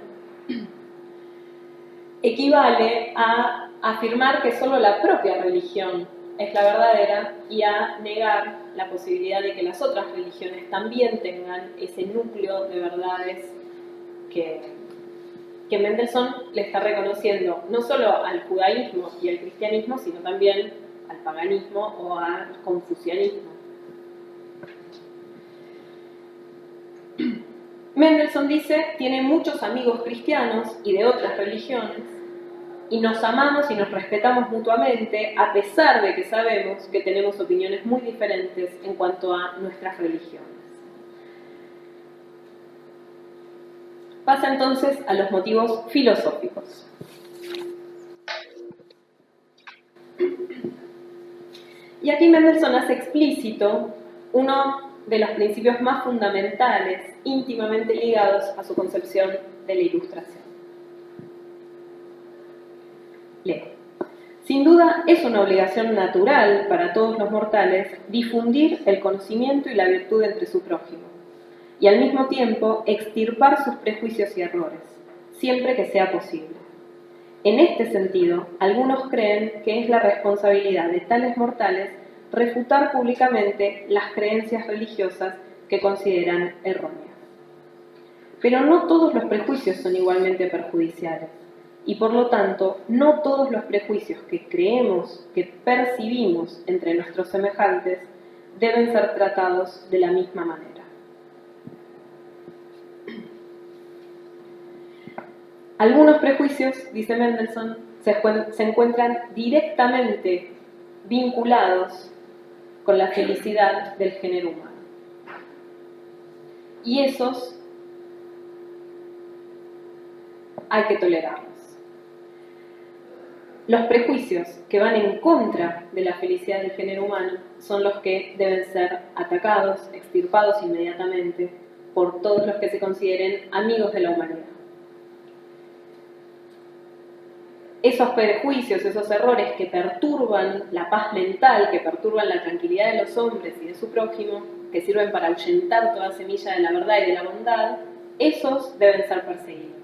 equivale a afirmar que solo la propia religión es la verdadera y a negar la posibilidad de que las otras religiones también tengan ese núcleo de verdades que Mendelssohn le está reconociendo no solo al judaísmo y al cristianismo, sino también al paganismo o al confucianismo. Mendelssohn dice, tiene muchos amigos cristianos y de otras religiones, y nos amamos y nos respetamos mutuamente, a pesar de que sabemos que tenemos opiniones muy diferentes en cuanto a nuestras religiones. Pasa entonces a los motivos filosóficos. Y aquí Mendelssohn hace explícito uno de los principios más fundamentales, íntimamente ligados a su concepción de la Ilustración. Leo. Sin duda es una obligación natural para todos los mortales difundir el conocimiento y la virtud entre su prójimo, y al mismo tiempo extirpar sus prejuicios y errores, siempre que sea posible. En este sentido, algunos creen que es la responsabilidad de tales mortales refutar públicamente las creencias religiosas que consideran erróneas. Pero no todos los prejuicios son igualmente perjudiciales. Y por lo tanto, no todos los prejuicios que creemos, que percibimos entre nuestros semejantes, deben ser tratados de la misma manera. Algunos prejuicios, dice Mendelssohn, se encuentran directamente vinculados con la felicidad del género humano. Y esos hay que tolerarlos. Los prejuicios que van en contra de la felicidad del género humano son los que deben ser atacados, extirpados inmediatamente por todos los que se consideren amigos de la humanidad. Esos prejuicios, esos errores que perturban la paz mental, que perturban la tranquilidad de los hombres y de su prójimo, que sirven para ahuyentar toda semilla de la verdad y de la bondad, esos deben ser perseguidos.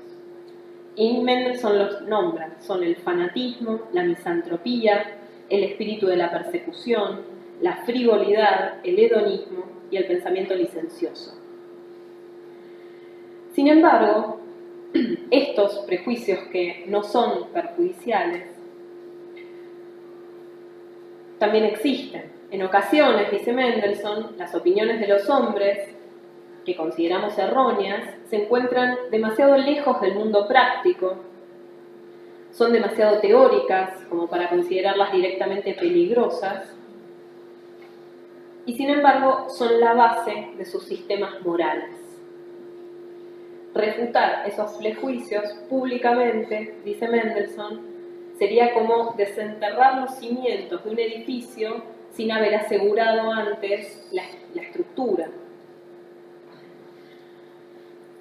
Y Mendelssohn los nombra, son el fanatismo, la misantropía, el espíritu de la persecución, la frivolidad, el hedonismo y el pensamiento licencioso. Sin embargo, estos prejuicios que no son perjudiciales también existen. En ocasiones, dice Mendelssohn, las opiniones de los hombres, que consideramos erróneas, se encuentran demasiado lejos del mundo práctico, son demasiado teóricas como para considerarlas directamente peligrosas, y sin embargo son la base de sus sistemas morales. Refutar esos prejuicios públicamente, dice Mendelssohn, sería como desenterrar los cimientos de un edificio sin haber asegurado antes la estructura.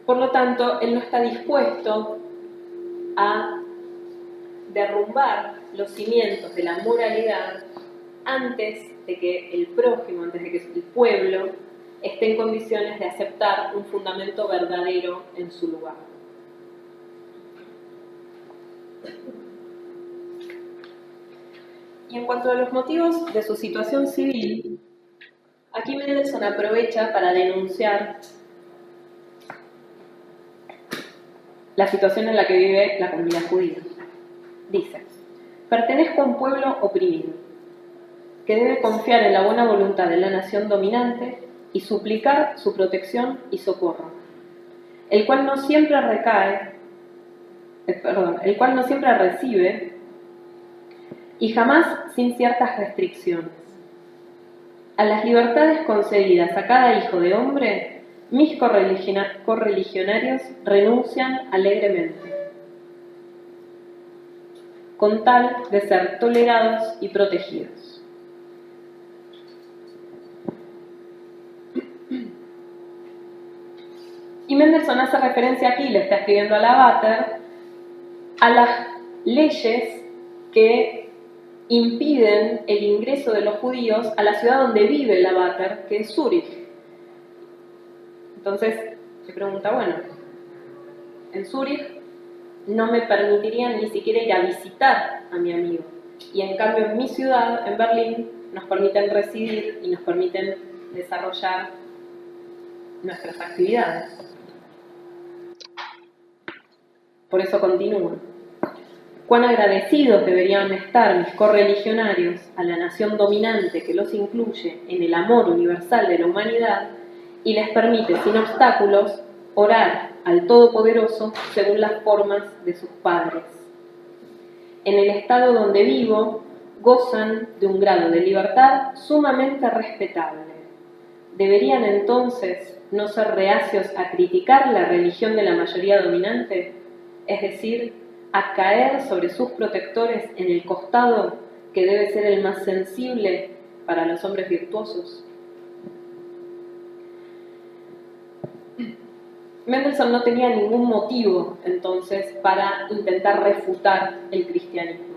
Por lo tanto, él no está dispuesto a derrumbar los cimientos de la moralidad antes de que el prójimo, antes de que el pueblo esté en condiciones de aceptar un fundamento verdadero en su lugar. Y en cuanto a los motivos de su situación civil, aquí Mendelssohn aprovecha para denunciar la situación en la que vive la comunidad judía. Dice: pertenezco a un pueblo oprimido, que debe confiar en la buena voluntad de la nación dominante y suplicar su protección y socorro, el cual no siempre recibe y jamás sin ciertas restricciones. A las libertades concedidas a cada hijo de hombre, mis correligionarios renuncian alegremente, con tal de ser tolerados y protegidos. Y Mendelssohn hace referencia aquí, le está escribiendo a Lavater, a las leyes que impiden el ingreso de los judíos a la ciudad donde vive Lavater, que es Zúrich. Entonces se pregunta, bueno, en Zúrich no me permitirían ni siquiera ir a visitar a mi amigo. Y en cambio en mi ciudad, en Berlín, nos permiten residir y nos permiten desarrollar nuestras actividades. Por eso continúa. Cuán agradecidos deberían estar mis correligionarios a la nación dominante que los incluye en el amor universal de la humanidad y les permite sin obstáculos orar al Todopoderoso según las formas de sus padres. En el estado donde vivo, gozan de un grado de libertad sumamente respetable. ¿Deberían entonces no ser reacios a criticar la religión de la mayoría dominante? Es decir, a caer sobre sus protectores en el costado que debe ser el más sensible para los hombres virtuosos. Mendelssohn no tenía ningún motivo entonces para intentar refutar el cristianismo.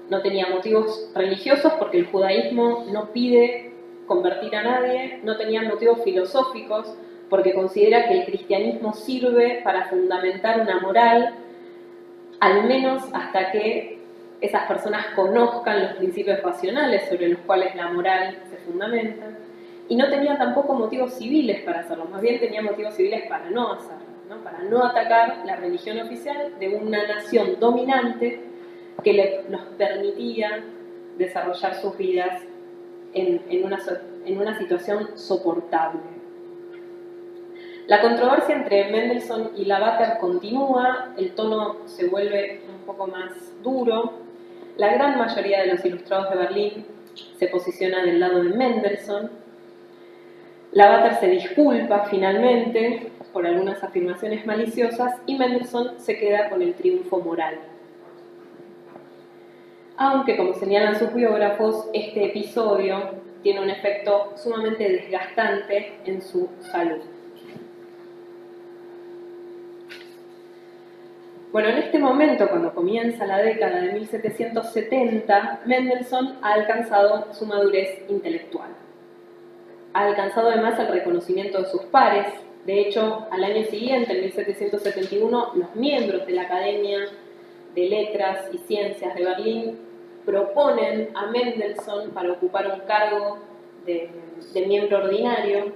No tenía motivos religiosos porque el judaísmo no pide convertir a nadie, no tenía motivos filosóficos porque considera que el cristianismo sirve para fundamentar una moral, al menos hasta que esas personas conozcan los principios racionales sobre los cuales la moral se fundamenta, y no tenía tampoco motivos civiles para hacerlo, más bien tenía motivos civiles para no hacerlo. ¿no? Para no atacar la religión oficial de una nación dominante que nos permitía desarrollar sus vidas en una situación soportable. La controversia entre Mendelssohn y Lavater continúa, el tono se vuelve un poco más duro. La gran mayoría de los ilustrados de Berlín se posiciona del lado de Mendelssohn. Lavater se disculpa finalmente por algunas afirmaciones maliciosas y Mendelssohn se queda con el triunfo moral. Aunque, como señalan sus biógrafos, este episodio tiene un efecto sumamente desgastante en su salud. Bueno, en este momento, cuando comienza la década de 1770, Mendelssohn ha alcanzado su madurez intelectual. Ha alcanzado además el reconocimiento de sus pares. De hecho, al año siguiente, en 1771, los miembros de la Academia de Letras y Ciencias de Berlín proponen a Mendelssohn para ocupar un cargo de miembro ordinario.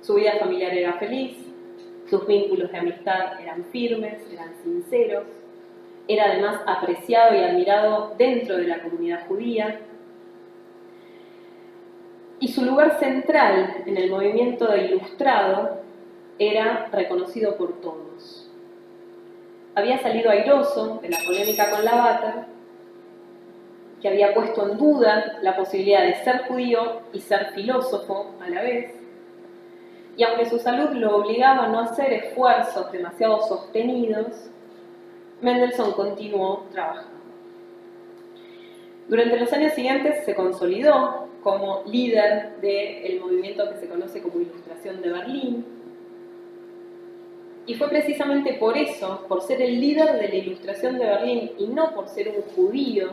Su vida familiar era feliz, sus vínculos de amistad eran firmes, eran sinceros, era además apreciado y admirado dentro de la comunidad judía, y su lugar central en el movimiento de ilustrado era reconocido por todos. Había salido airoso de la polémica con Lavater, que había puesto en duda la posibilidad de ser judío y ser filósofo a la vez, y aunque su salud lo obligaba a no hacer esfuerzos demasiado sostenidos, Mendelssohn continuó trabajando. Durante los años siguientes se consolidó como líder del movimiento que se conoce como Ilustración de Berlín, y fue precisamente por eso, por ser el líder de la Ilustración de Berlín y no por ser un judío,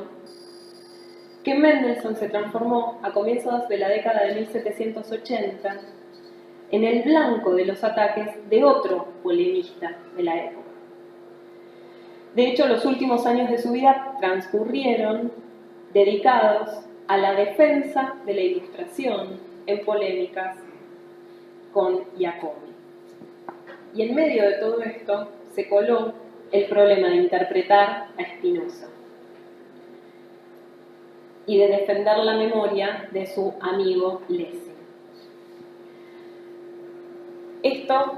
que Mendelssohn se transformó a comienzos de la década de 1780 en el blanco de los ataques de otro polemista de la época. De hecho, los últimos años de su vida transcurrieron dedicados a la defensa de la Ilustración en polémicas con Jacobi. Y en medio de todo esto se coló el problema de interpretar a Spinoza y de defender la memoria de su amigo Lessing. Esto,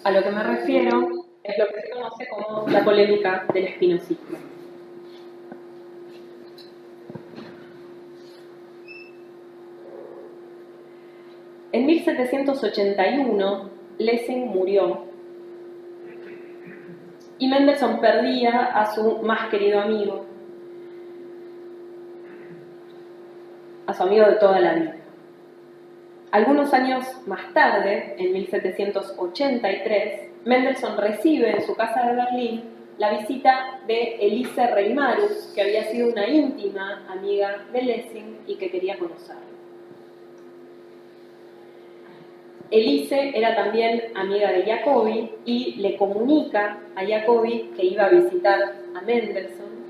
a lo que me refiero, es lo que se conoce como la polémica del espinosismo. En 1781, Lessing murió y Mendelssohn perdía a su más querido amigo, a su amigo de toda la vida. Algunos años más tarde, en 1783, Mendelssohn recibe en su casa de Berlín la visita de Elise Reimarus, que había sido una íntima amiga de Lessing y que quería conocerlo. Elise era también amiga de Jacobi y le comunica a Jacobi que iba a visitar a Mendelssohn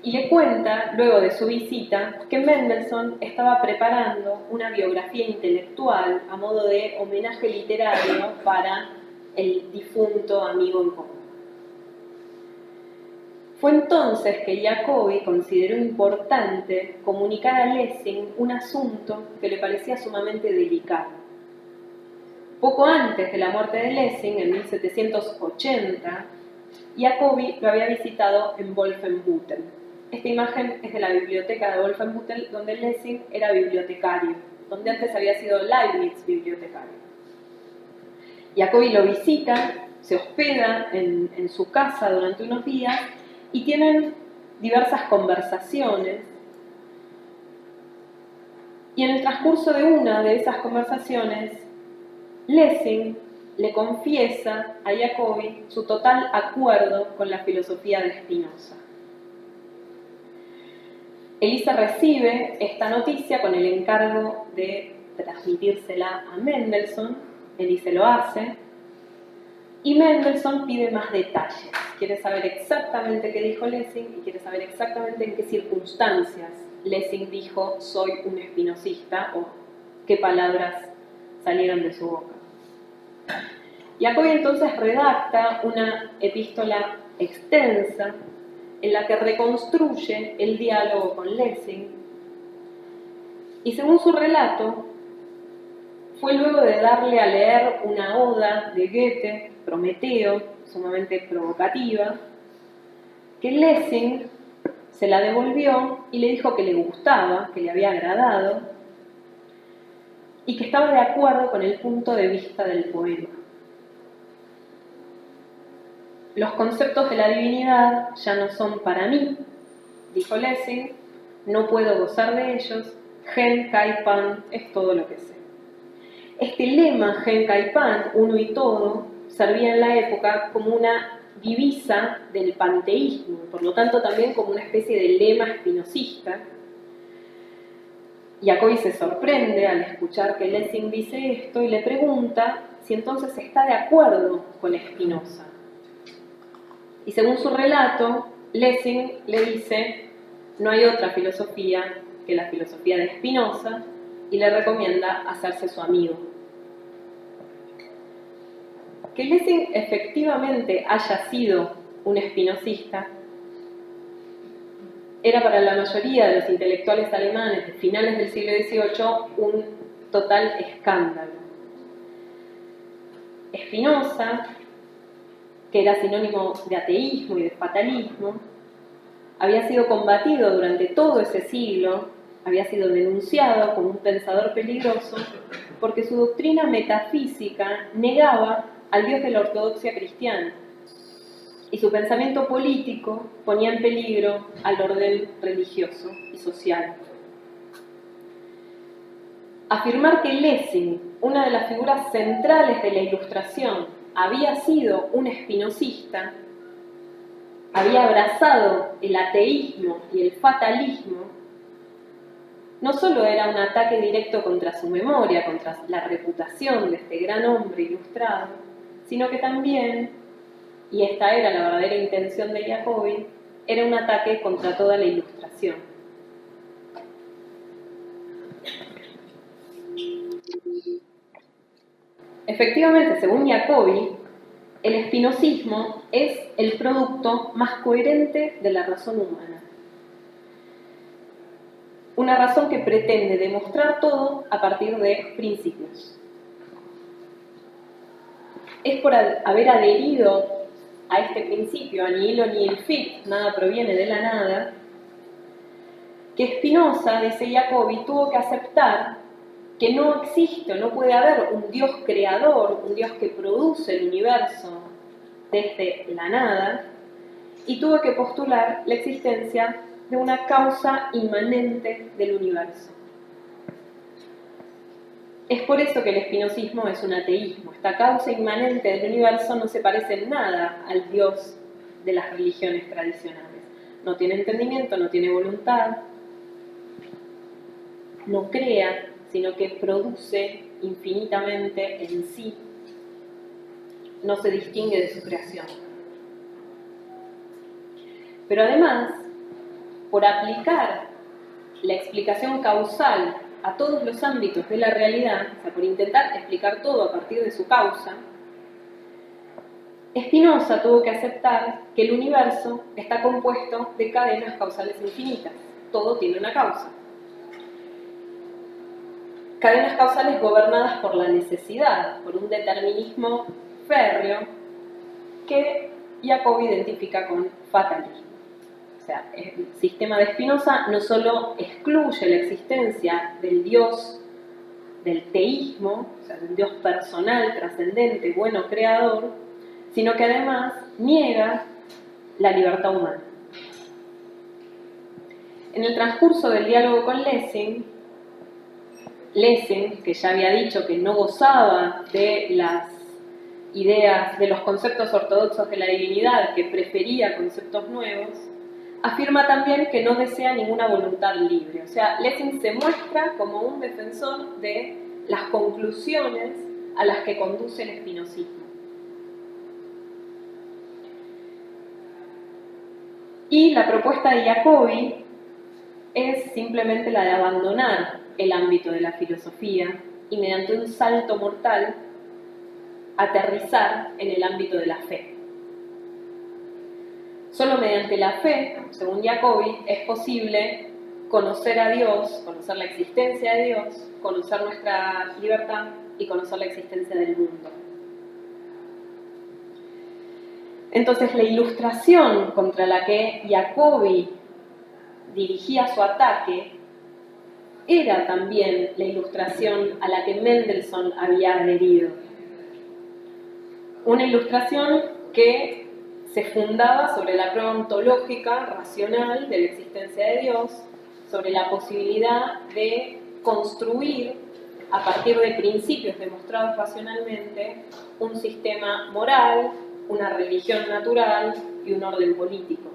y le cuenta, luego de su visita, que Mendelssohn estaba preparando una biografía intelectual a modo de homenaje literario para el difunto amigo en común. Fue entonces que Jacobi consideró importante comunicar a Lessing un asunto que le parecía sumamente delicado. Poco antes de la muerte de Lessing, en 1780, Jacobi lo había visitado en Wolfenbüttel. Esta imagen es de la biblioteca de Wolfenbüttel, donde Lessing era bibliotecario, donde antes había sido Leibniz bibliotecario. Jacobi lo visita, se hospeda en su casa durante unos días y tienen diversas conversaciones. Y en el transcurso de una de esas conversaciones, Lessing le confiesa a Jacobi su total acuerdo con la filosofía de Spinoza. Elise recibe esta noticia con el encargo de transmitírsela a Mendelssohn. Elise lo hace y Mendelssohn pide más detalles. Quiere saber exactamente qué dijo Lessing y quiere saber exactamente en qué circunstancias Lessing dijo soy un espinosista o qué palabras salieron de su boca. Jacobi entonces redacta una epístola extensa en la que reconstruye el diálogo con Lessing, y según su relato, fue luego de darle a leer una oda de Goethe, Prometeo, sumamente provocativa, que Lessing se la devolvió y le dijo que le gustaba, que le había agradado, y que estaba de acuerdo con el punto de vista del poema. Los conceptos de la divinidad ya no son para mí, dijo Lessing, no puedo gozar de ellos, Gen, Kai, Pan es todo lo que sé. Este lema, Gen, Kai, Pan, uno y todo, servía en la época como una divisa del panteísmo, por lo tanto también como una especie de lema espinosista. Jacobi se sorprende al escuchar que Lessing dice esto y le pregunta si entonces está de acuerdo con Spinoza. Y según su relato, Lessing le dice: no hay otra filosofía que la filosofía de Spinoza, y le recomienda hacerse su amigo. Que Lessing efectivamente haya sido un espinosista era para la mayoría de los intelectuales alemanes de finales del siglo XVIII un total escándalo. Spinoza, que era sinónimo de ateísmo y de fatalismo, había sido combatido durante todo ese siglo, había sido denunciado como un pensador peligroso porque su doctrina metafísica negaba al Dios de la ortodoxia cristiana y su pensamiento político ponía en peligro al orden religioso y social. Afirmar que Lessing, una de las figuras centrales de la Ilustración, había sido un espinosista, había abrazado el ateísmo y el fatalismo, no solo era un ataque directo contra su memoria, contra la reputación de este gran hombre ilustrado, sino que también, y esta era la verdadera intención de Jacobi, era un ataque contra toda la Ilustración. Efectivamente, según Jacobi, el espinosismo es el producto más coherente de la razón humana. Una razón que pretende demostrar todo a partir de principios. Es por haber adherido a este principio, a ni hilo ni el fit, nada proviene de la nada, que Spinoza, dice Jacobi, tuvo que aceptar que no existe, no puede haber un Dios creador, un Dios que produce el universo desde la nada, y tuvo que postular la existencia de una causa inmanente del universo. Es por eso que el espinosismo es un ateísmo. Esta causa inmanente del universo no se parece en nada al Dios de las religiones tradicionales. No tiene entendimiento, no tiene voluntad, no crea, sino que produce infinitamente en sí, no se distingue de su creación. Pero además, por aplicar la explicación causal a todos los ámbitos de la realidad, o sea, por intentar explicar todo a partir de su causa, Spinoza tuvo que aceptar que el universo está compuesto de cadenas causales infinitas. Todo tiene una causa. Cadenas causales gobernadas por la necesidad, por un determinismo férreo que Jacobi identifica con fatalismo. O sea, el sistema de Spinoza no solo excluye la existencia del Dios, del teísmo, o sea, del Dios personal, trascendente, bueno, creador, sino que además niega la libertad humana. En el transcurso del diálogo con Lessing, que ya había dicho que no gozaba de las ideas, de los conceptos ortodoxos de la divinidad, que prefería conceptos nuevos, afirma también que no desea ninguna voluntad libre. O sea, Lessing se muestra como un defensor de las conclusiones a las que conduce el espinosismo. Y la propuesta de Jacobi es simplemente la de abandonar el ámbito de la filosofía y mediante un salto mortal aterrizar en el ámbito de la fe. Solo mediante la fe, según Jacobi, es posible conocer a Dios, conocer la existencia de Dios, conocer nuestra libertad y conocer la existencia del mundo. Entonces, la ilustración contra la que Jacobi dirigía su ataque era también la ilustración a la que Mendelssohn había adherido. Una ilustración que se fundaba sobre la prueba ontológica racional de la existencia de Dios, sobre la posibilidad de construir, a partir de principios demostrados racionalmente, un sistema moral, una religión natural y un orden político.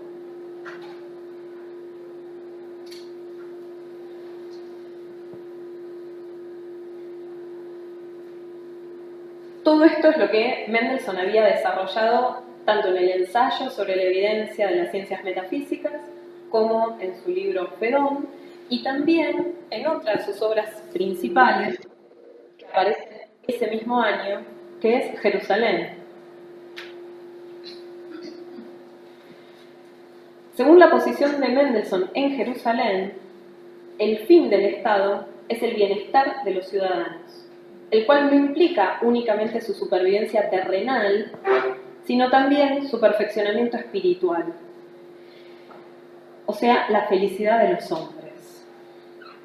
Todo esto es lo que Mendelssohn había desarrollado tanto en el ensayo sobre la evidencia de las ciencias metafísicas como en su libro Fedón, y también en otra de sus obras principales, que aparece ese mismo año, que es Jerusalén. Según la posición de Mendelssohn en Jerusalén, el fin del Estado es el bienestar de los ciudadanos, el cual no implica únicamente su supervivencia terrenal, sino también su perfeccionamiento espiritual, o sea, la felicidad de los hombres.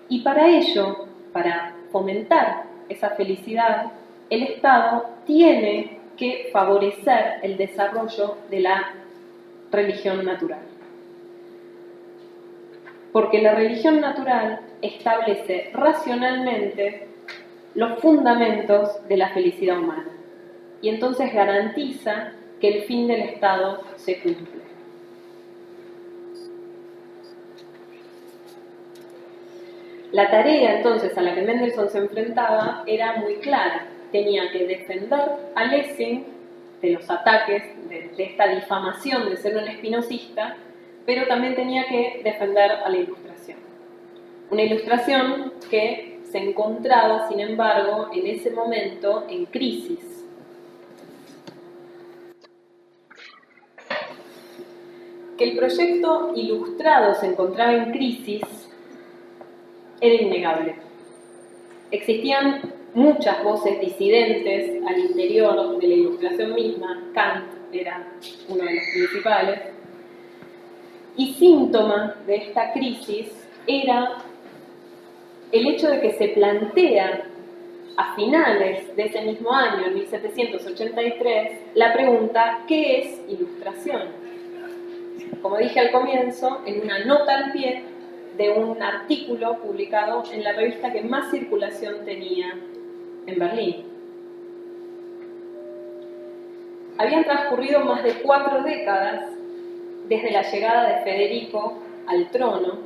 Y para ello, para fomentar esa felicidad, el Estado tiene que favorecer el desarrollo de la religión natural. Porque la religión natural establece racionalmente los fundamentos de la felicidad humana y entonces garantiza que el fin del Estado se cumple. La tarea entonces a la que Mendelssohn se enfrentaba era muy clara. Tenía que defender a Lessing de los ataques, de esta difamación de ser un espinosista, pero también tenía que defender a la Ilustración. Una Ilustración que se encontraba, sin embargo, en ese momento en crisis. Que el proyecto Ilustrado se encontraba en crisis era innegable. Existían muchas voces disidentes al interior de la Ilustración misma. Kant era uno de los principales. Y síntoma de esta crisis era el hecho de que se plantea a finales de ese mismo año, en 1783, la pregunta: ¿qué es Ilustración? Como dije al comienzo, en una nota al pie de un artículo publicado en la revista que más circulación tenía en Berlín. Habían transcurrido más de 4 décadas desde la llegada de Federico al trono,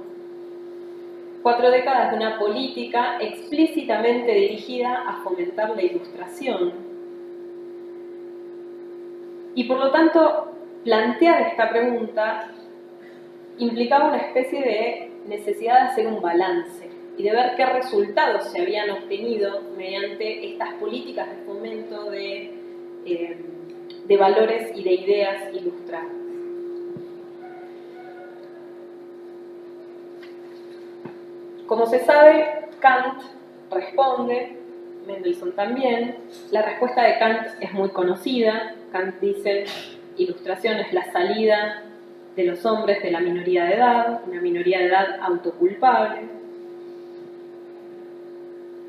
4 décadas de una política explícitamente dirigida a fomentar la Ilustración. Y por lo tanto, plantear esta pregunta implicaba una especie de necesidad de hacer un balance y de ver qué resultados se habían obtenido mediante estas políticas de fomento de valores y de ideas ilustradas. Como se sabe, Kant responde, Mendelssohn también. La respuesta de Kant es muy conocida. Kant dice: Ilustración es la salida de los hombres de la minoría de edad, una minoría de edad autoculpable.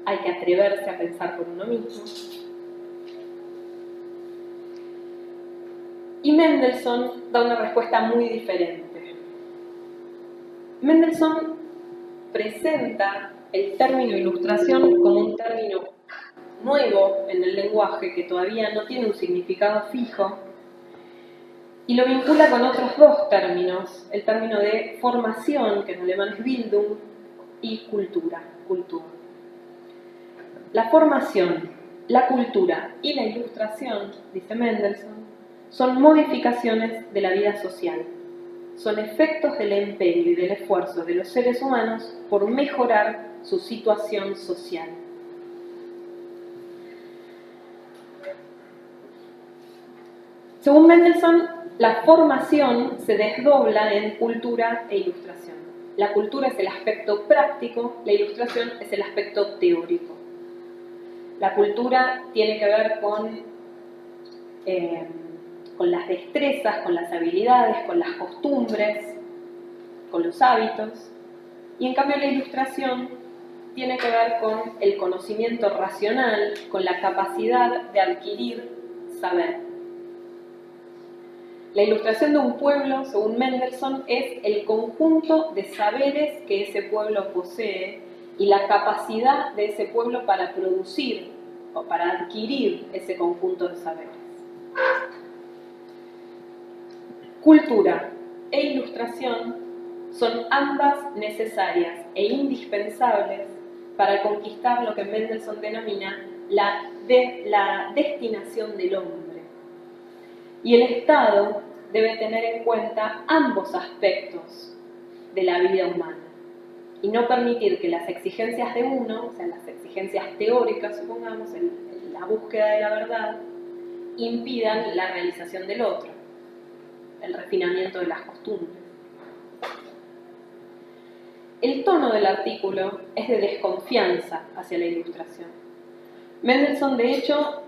Hay que atreverse a pensar por uno mismo. Y Mendelssohn da una respuesta muy diferente. Mendelssohn presenta el término Ilustración como un término nuevo en el lenguaje que todavía no tiene un significado fijo, y lo vincula con otros 2 términos, el término de formación, que en alemán es Bildung, y cultura, Kultur. La formación, la cultura y la ilustración, dice Mendelssohn, son modificaciones de la vida social. Son efectos del empeño y del esfuerzo de los seres humanos por mejorar su situación social. Según Mendelssohn, la formación se desdobla en cultura e ilustración. La cultura es el aspecto práctico, la ilustración es el aspecto teórico. La cultura tiene que ver con las destrezas, con las habilidades, con las costumbres, con los hábitos. Y en cambio la ilustración tiene que ver con el conocimiento racional, con la capacidad de adquirir saber. La ilustración de un pueblo, según Mendelssohn, es el conjunto de saberes que ese pueblo posee y la capacidad de ese pueblo para producir o para adquirir ese conjunto de saberes. Cultura e ilustración son ambas necesarias e indispensables para conquistar lo que Mendelssohn denomina la destinación del hombre. Y el Estado debe tener en cuenta ambos aspectos de la vida humana y no permitir que las exigencias de uno, o sea, las exigencias teóricas, supongamos, la búsqueda de la verdad, impidan la realización del otro, el refinamiento de las costumbres. El tono del artículo es de desconfianza hacia la ilustración. Mendelssohn, de hecho,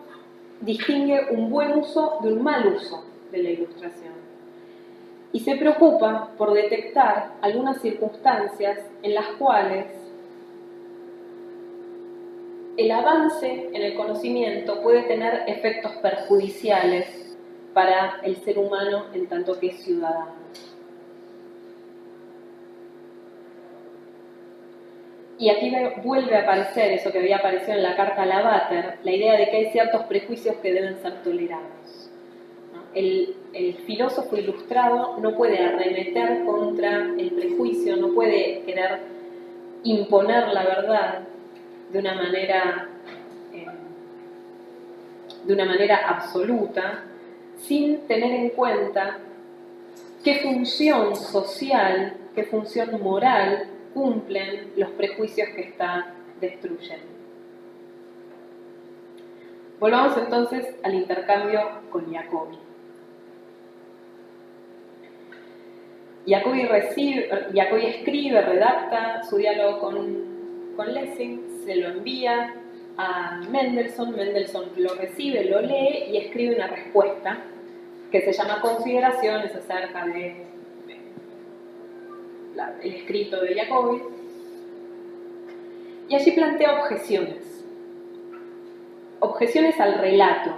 distingue un buen uso de un mal uso de la ilustración y se preocupa por detectar algunas circunstancias en las cuales el avance en el conocimiento puede tener efectos perjudiciales para el ser humano en tanto que es ciudadano. Y aquí vuelve a aparecer eso que había aparecido en la carta a Lavater, la idea de que hay ciertos prejuicios que deben ser tolerados. El filósofo ilustrado no puede arremeter contra el prejuicio, no puede querer imponer la verdad de una manera absoluta, sin tener en cuenta qué función social, qué función moral cumplen los prejuicios que está destruyendo. Volvamos entonces al intercambio con Jacobi. Jacobi escribe, redacta su diálogo con Lessing, se lo envía a Mendelssohn, Mendelssohn lo recibe, lo lee y escribe una respuesta que se llama Consideraciones acerca de el escrito de Jacobi, y allí plantea objeciones al relato.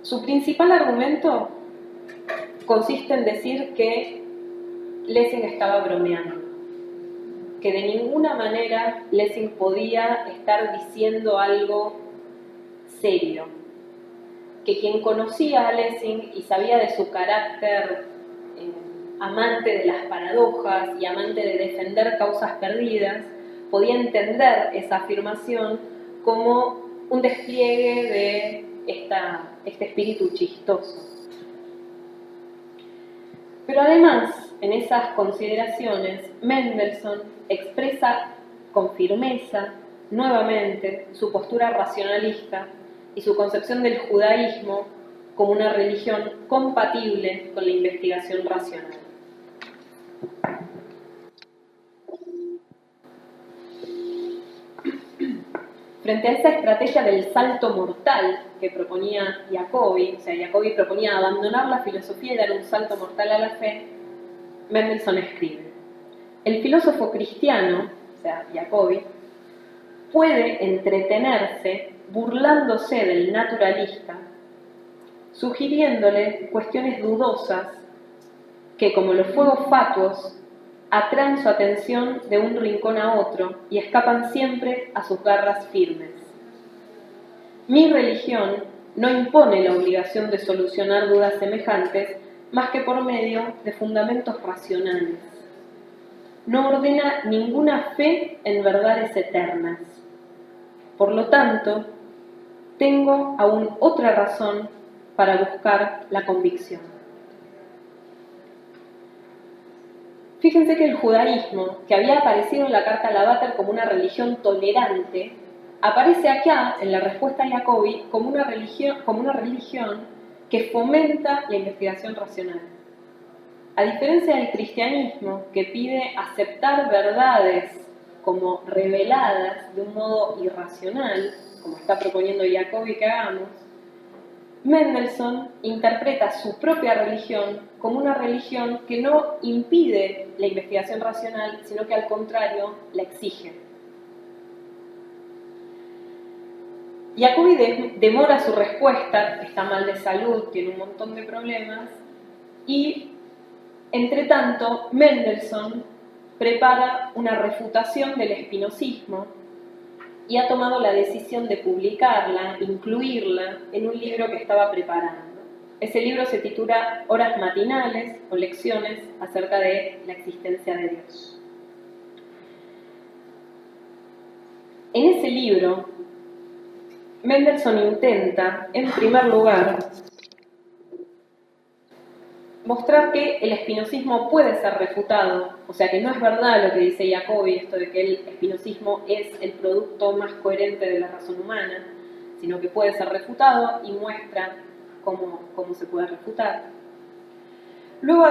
Su principal argumento consiste en decir que Lessing estaba bromeando, que de ninguna manera Lessing podía estar diciendo algo serio, que quien conocía a Lessing y sabía de su carácter amante de las paradojas y amante de defender causas perdidas, podía entender esa afirmación como un despliegue de este espíritu chistoso. Pero además, en esas consideraciones, Mendelssohn expresa con firmeza, nuevamente, su postura racionalista y su concepción del judaísmo como una religión compatible con la investigación racional. Frente a esa estrategia del salto mortal que proponía Jacobi, o sea, Jacobi proponía abandonar la filosofía y dar un salto mortal a la fe, Mendelssohn escribe: el filósofo cristiano, o sea, Jacobi, puede entretenerse burlándose del naturalista, sugiriéndole cuestiones dudosas que, como los fuegos fatuos, atraen su atención de un rincón a otro y escapan siempre a sus garras firmes. Mi religión no impone la obligación de solucionar dudas semejantes más que por medio de fundamentos racionales. No ordena ninguna fe en verdades eternas. Por lo tanto, tengo aún otra razón para buscar la convicción. Fíjense que el judaísmo, que había aparecido en la carta a Lavater como una religión tolerante, aparece acá, en la respuesta a Jacobi, como una religión que fomenta la investigación racional. A diferencia del cristianismo, que pide aceptar verdades como reveladas de un modo irracional, como está proponiendo Jacobi que hagamos, Mendelssohn interpreta su propia religión como una religión que no impide la investigación racional, sino que al contrario la exige. Jacobi demora su respuesta, está mal de salud, tiene un montón de problemas, y entre tanto Mendelssohn prepara una refutación del espinosismo y ha tomado la decisión de publicarla, incluirla en un libro que estaba preparando. Ese libro se titula Horas matinales o lecciones acerca de la existencia de Dios. En ese libro, Mendelssohn intenta, en primer lugar, mostrar que el espinosismo puede ser refutado, o sea que no es verdad lo que dice Jacobi, esto de que el espinosismo es el producto más coherente de la razón humana, sino que puede ser refutado y muestra cómo se puede refutar. Luego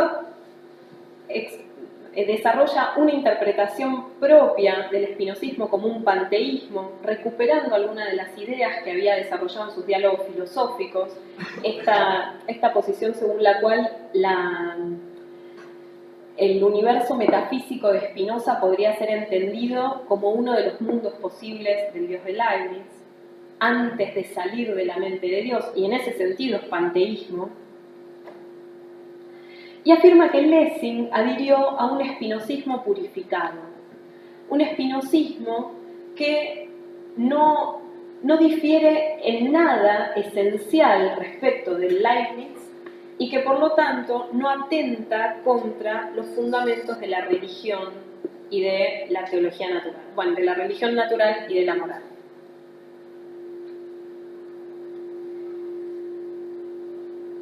desarrolla una interpretación propia del espinosismo como un panteísmo, recuperando algunas de las ideas que había desarrollado en sus diálogos filosóficos, esta posición según la cual el universo metafísico de Spinoza podría ser entendido como uno de los mundos posibles del Dios de Leibniz, antes de salir de la mente de Dios, y en ese sentido es panteísmo. Y afirma que Lessing adhirió a un espinosismo purificado, un espinosismo que no difiere en nada esencial respecto del Leibniz y que por lo tanto no atenta contra los fundamentos de la religión y de la teología natural, bueno, de la religión natural y de la moral.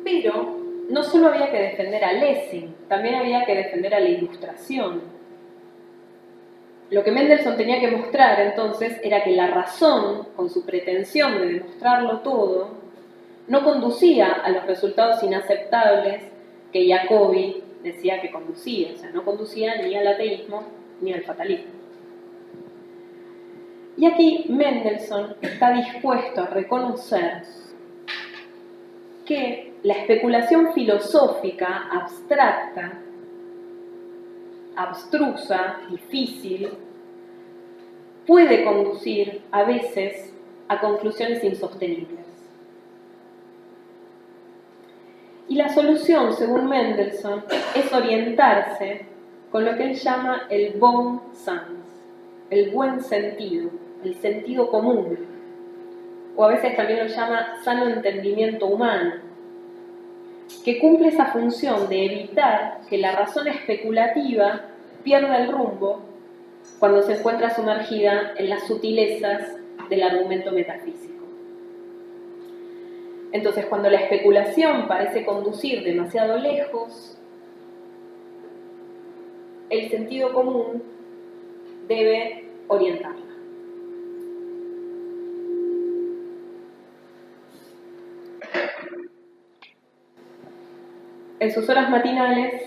Pero no solo había que defender a Lessing, también había que defender a la Ilustración. Lo que Mendelssohn tenía que mostrar entonces era que la razón, con su pretensión de demostrarlo todo, no conducía a los resultados inaceptables que Jacobi decía que conducía, o sea, no conducía ni al ateísmo ni al fatalismo. Y aquí Mendelssohn está dispuesto a reconocer que la especulación filosófica abstracta, abstrusa, difícil, puede conducir a veces a conclusiones insostenibles. Y la solución, según Mendelssohn, es orientarse con lo que él llama el bon sens, el buen sentido, el sentido común, o a veces también lo llama sano entendimiento humano, que cumple esa función de evitar que la razón especulativa pierda el rumbo cuando se encuentra sumergida en las sutilezas del argumento metafísico. Entonces, cuando la especulación parece conducir demasiado lejos, el sentido común debe orientarla. En sus horas matinales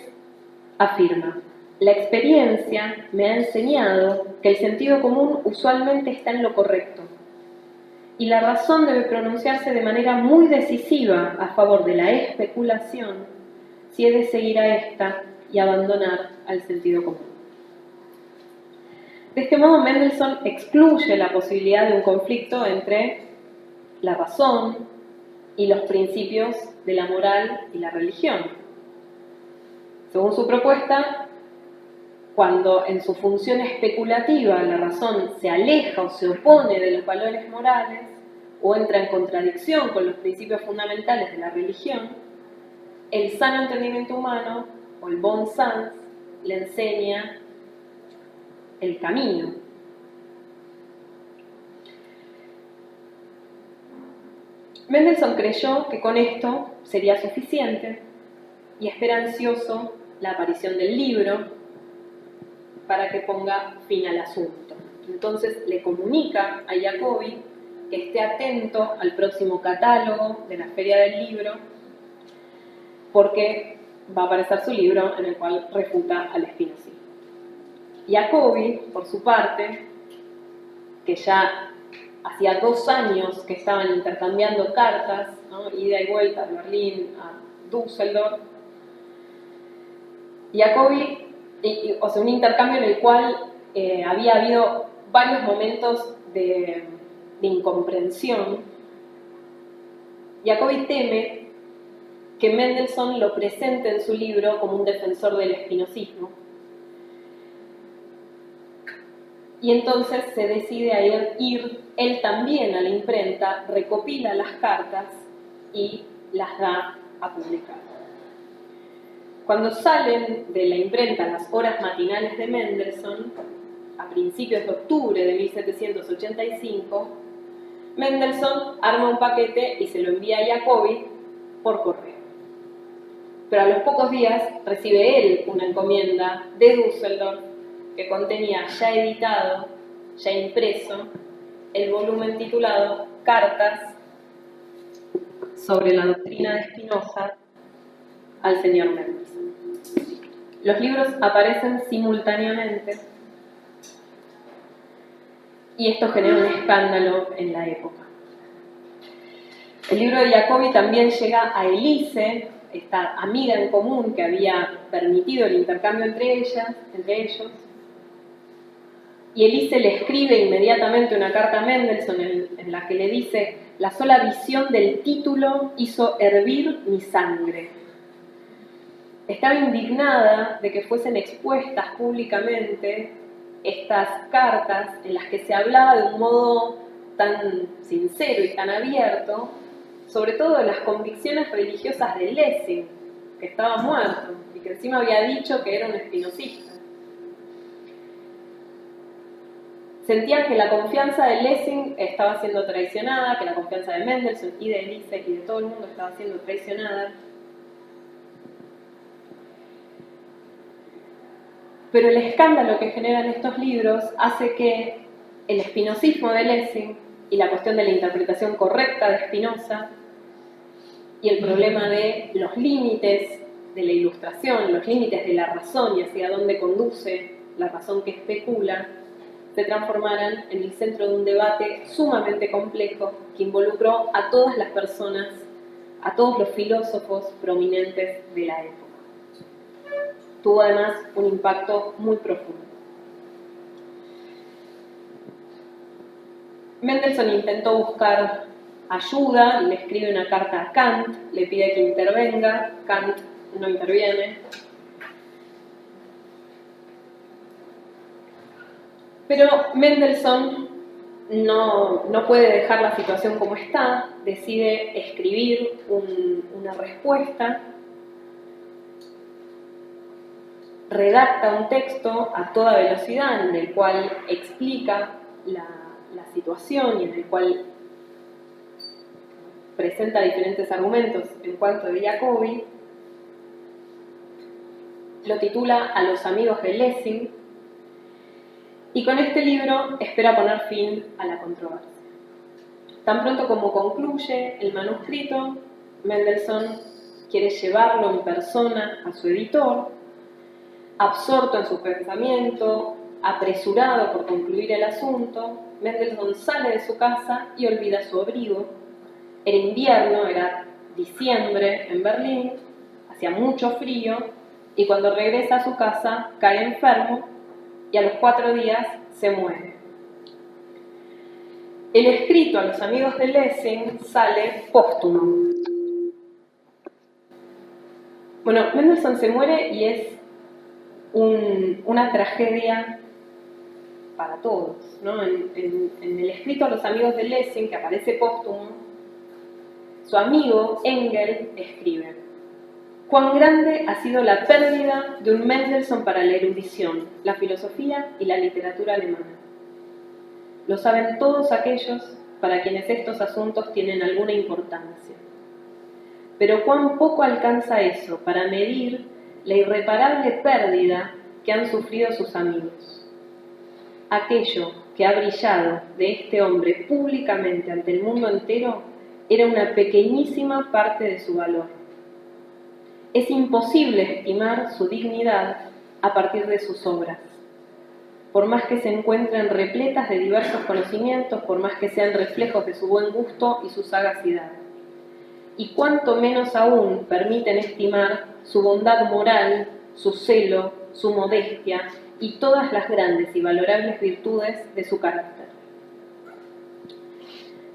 afirma: la experiencia me ha enseñado que el sentido común usualmente está en lo correcto, y la razón debe pronunciarse de manera muy decisiva a favor de la especulación si he de seguir a esta y abandonar al sentido común. De este modo, Mendelssohn excluye la posibilidad de un conflicto entre la razón y los principios de la moral y la religión. Según su propuesta, cuando en su función especulativa la razón se aleja o se opone de los valores morales o entra en contradicción con los principios fundamentales de la religión, el sano entendimiento humano, o el bon sens, le enseña el camino. Mendelssohn creyó que con esto sería suficiente y espera ansioso la aparición del libro para que ponga fin al asunto. Entonces le comunica a Jacobi que esté atento al próximo catálogo de la Feria del Libro porque va a aparecer su libro en el cual refuta al espinosismo. Jacobi, por su parte, que ya hacía 2 años que estaban intercambiando cartas, ¿no? Ida y vuelta de Berlín a Düsseldorf, Jacobi, o sea, un intercambio en el cual había habido varios momentos de incomprensión. Jacobi teme que Mendelssohn lo presente en su libro como un defensor del espinosismo. Y entonces se decide a ir él también a la imprenta, recopila las cartas y las da a publicar. Cuando salen de la imprenta las horas matinales de Mendelssohn, a principios de octubre de 1785, Mendelssohn arma un paquete y se lo envía a Jacobi por correo. Pero a los pocos días recibe él una encomienda de Düsseldorf que contenía ya editado, ya impreso, el volumen titulado Cartas sobre la doctrina de Spinoza al señor Mendelssohn. Los libros aparecen simultáneamente y esto genera un escándalo en la época. El libro de Jacobi también llega a Elise, esta amiga en común que había permitido el intercambio entre ellos, y Elise le escribe inmediatamente una carta a Mendelssohn en la que le dice: la sola visión del título hizo hervir mi sangre. Estaba indignada de que fuesen expuestas públicamente estas cartas en las que se hablaba de un modo tan sincero y tan abierto, sobre todo de las convicciones religiosas de Lessing, que estaba muerto y que encima había dicho que era un espinosista. Sentían que la confianza de Lessing estaba siendo traicionada, que la confianza de Mendelssohn y de Elise y de todo el mundo estaba siendo traicionada. Pero el escándalo que generan estos libros hace que el espinosismo de Lessing y la cuestión de la interpretación correcta de Spinoza y el problema de los límites de la ilustración, los límites de la razón y hacia dónde conduce la razón que especula, se transformaran en el centro de un debate sumamente complejo que involucró a todas las personas, a todos los filósofos prominentes de la época. Tuvo además un impacto muy profundo. Mendelssohn intentó buscar ayuda, le escribe una carta a Kant, le pide que intervenga, Kant no interviene. Pero Mendelssohn no puede dejar la situación como está, decide escribir una respuesta, redacta un texto a toda velocidad en el cual explica la situación y en el cual presenta diferentes argumentos en cuanto a Jacobi. Lo titula A los amigos de Lessing y con este libro espera poner fin a la controversia. Tan pronto como concluye el manuscrito, Mendelssohn quiere llevarlo en persona a su editor, absorto en su pensamiento, apresurado por concluir el asunto. Mendelssohn sale de su casa y olvida su abrigo. Era invierno, era diciembre en Berlín, hacía mucho frío, y cuando regresa a su casa cae enfermo y a los 4 días se muere. El escrito a los amigos de Lessing sale póstumo. Bueno, Mendelssohn se muere y es una tragedia para todos, ¿no? En el escrito a los amigos de Lessing, que aparece póstumo, su amigo Engel escribe: cuán grande ha sido la pérdida de un Mendelssohn para la erudición, la filosofía y la literatura alemana. Lo saben todos aquellos para quienes estos asuntos tienen alguna importancia. Pero cuán poco alcanza eso para medir la irreparable pérdida que han sufrido sus amigos. Aquello que ha brillado de este hombre públicamente ante el mundo entero era una pequeñísima parte de su valor. es imposible estimar su dignidad a partir de sus obras. Por más que se encuentren repletas de diversos conocimientos, por más que sean reflejos de su buen gusto y su sagacidad. Y cuanto menos aún permiten estimar su bondad moral, su celo, su modestia y todas las grandes y valorables virtudes de su carácter.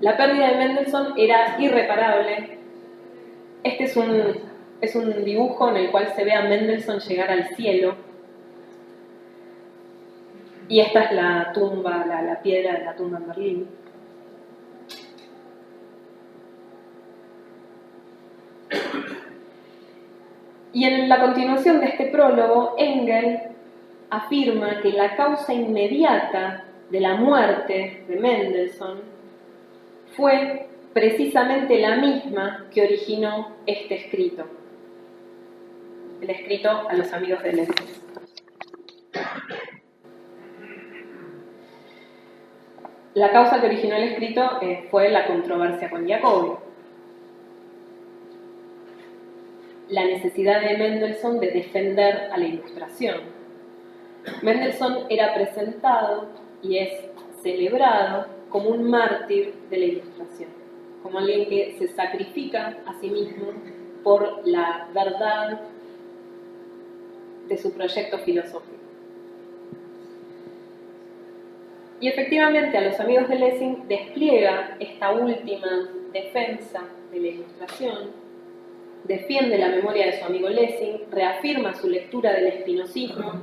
La pérdida de Mendelssohn era irreparable. Este es un dibujo en el cual se ve a Mendelssohn llegar al cielo. Y esta es la tumba, la piedra de la tumba en Berlín. Y en la continuación de este prólogo, Engel afirma que la causa inmediata de la muerte de Mendelssohn fue precisamente la misma que originó este escrito. El escrito a los amigos de Lessing. La causa que originó el escrito fue la controversia con Jacobi. La necesidad de Mendelssohn de defender a la Ilustración. Mendelssohn era presentado y es celebrado como un mártir de la Ilustración, como alguien que se sacrifica a sí mismo por la verdad de su proyecto filosófico. Y efectivamente a los amigos de Lessing despliega esta última defensa de la Ilustración, defiende la memoria de su amigo Lessing, reafirma su lectura del espinosismo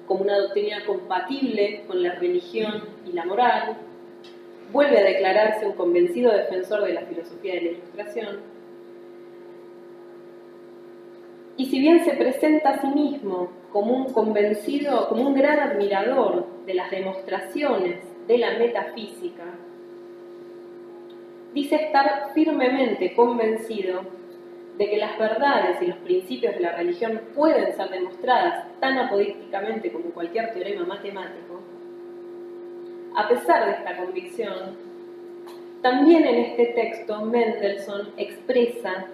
como una doctrina compatible con la religión y la moral, vuelve a declararse un convencido defensor de la filosofía de la Ilustración, y si bien se presenta a sí mismo como un convencido, como un gran admirador de las demostraciones de la metafísica, dice estar firmemente convencido de que las verdades y los principios de la religión pueden ser demostradas tan apodícticamente como cualquier teorema matemático. A pesar de esta convicción, también en este texto Mendelssohn expresa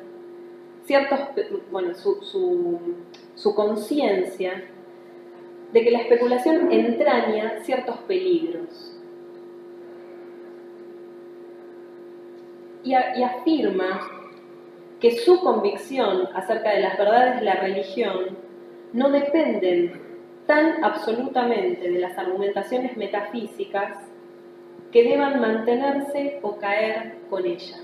su conciencia de que la especulación entraña ciertos peligros y afirma que su convicción acerca de las verdades de la religión no dependen tan absolutamente de las argumentaciones metafísicas que deban mantenerse o caer con ellas.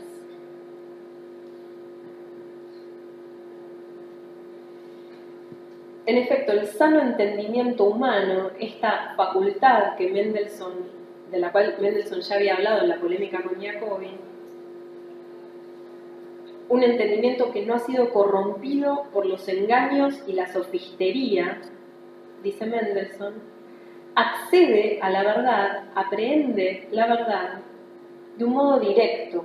En efecto, el sano entendimiento humano, esta facultad que de la cual Mendelssohn ya había hablado en la polémica con Jacobi, un entendimiento que no ha sido corrompido por los engaños y la sofistería, dice Mendelssohn, accede a la verdad, aprehende la verdad de un modo directo.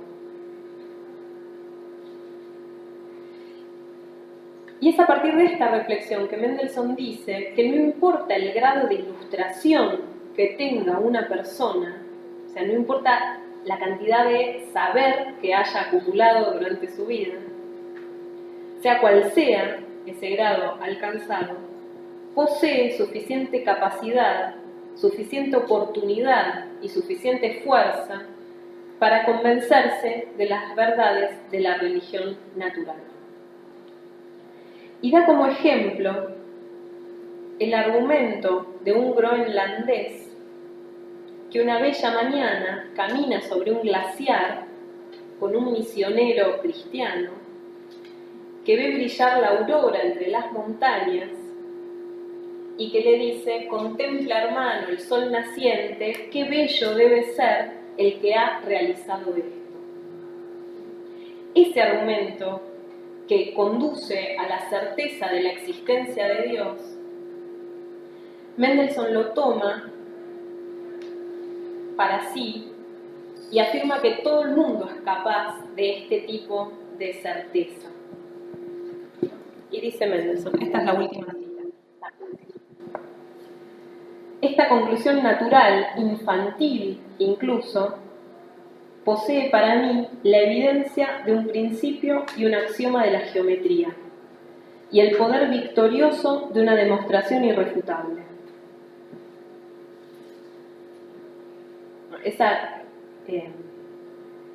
Y es a partir de esta reflexión que Mendelssohn dice que no importa el grado de ilustración que tenga una persona, o sea, no importa la cantidad de saber que haya acumulado durante su vida, sea cual sea ese grado alcanzado, posee suficiente capacidad, suficiente oportunidad y suficiente fuerza para convencerse de las verdades de la religión natural. Y da como ejemplo el argumento de un groenlandés que una bella mañana camina sobre un glaciar con un misionero cristiano que ve brillar la aurora entre las montañas y que le dice: contempla, hermano, el sol naciente, qué bello debe ser el que ha realizado esto. Ese argumento que conduce a la certeza de la existencia de Dios, Mendelssohn lo toma para sí y afirma que todo el mundo es capaz de este tipo de certeza. Y dice Mendelssohn, esta es la última cita. Esta conclusión natural, infantil incluso, posee para mí la evidencia de un principio y un axioma de la geometría. y el poder victorioso de una demostración irrefutable. Esa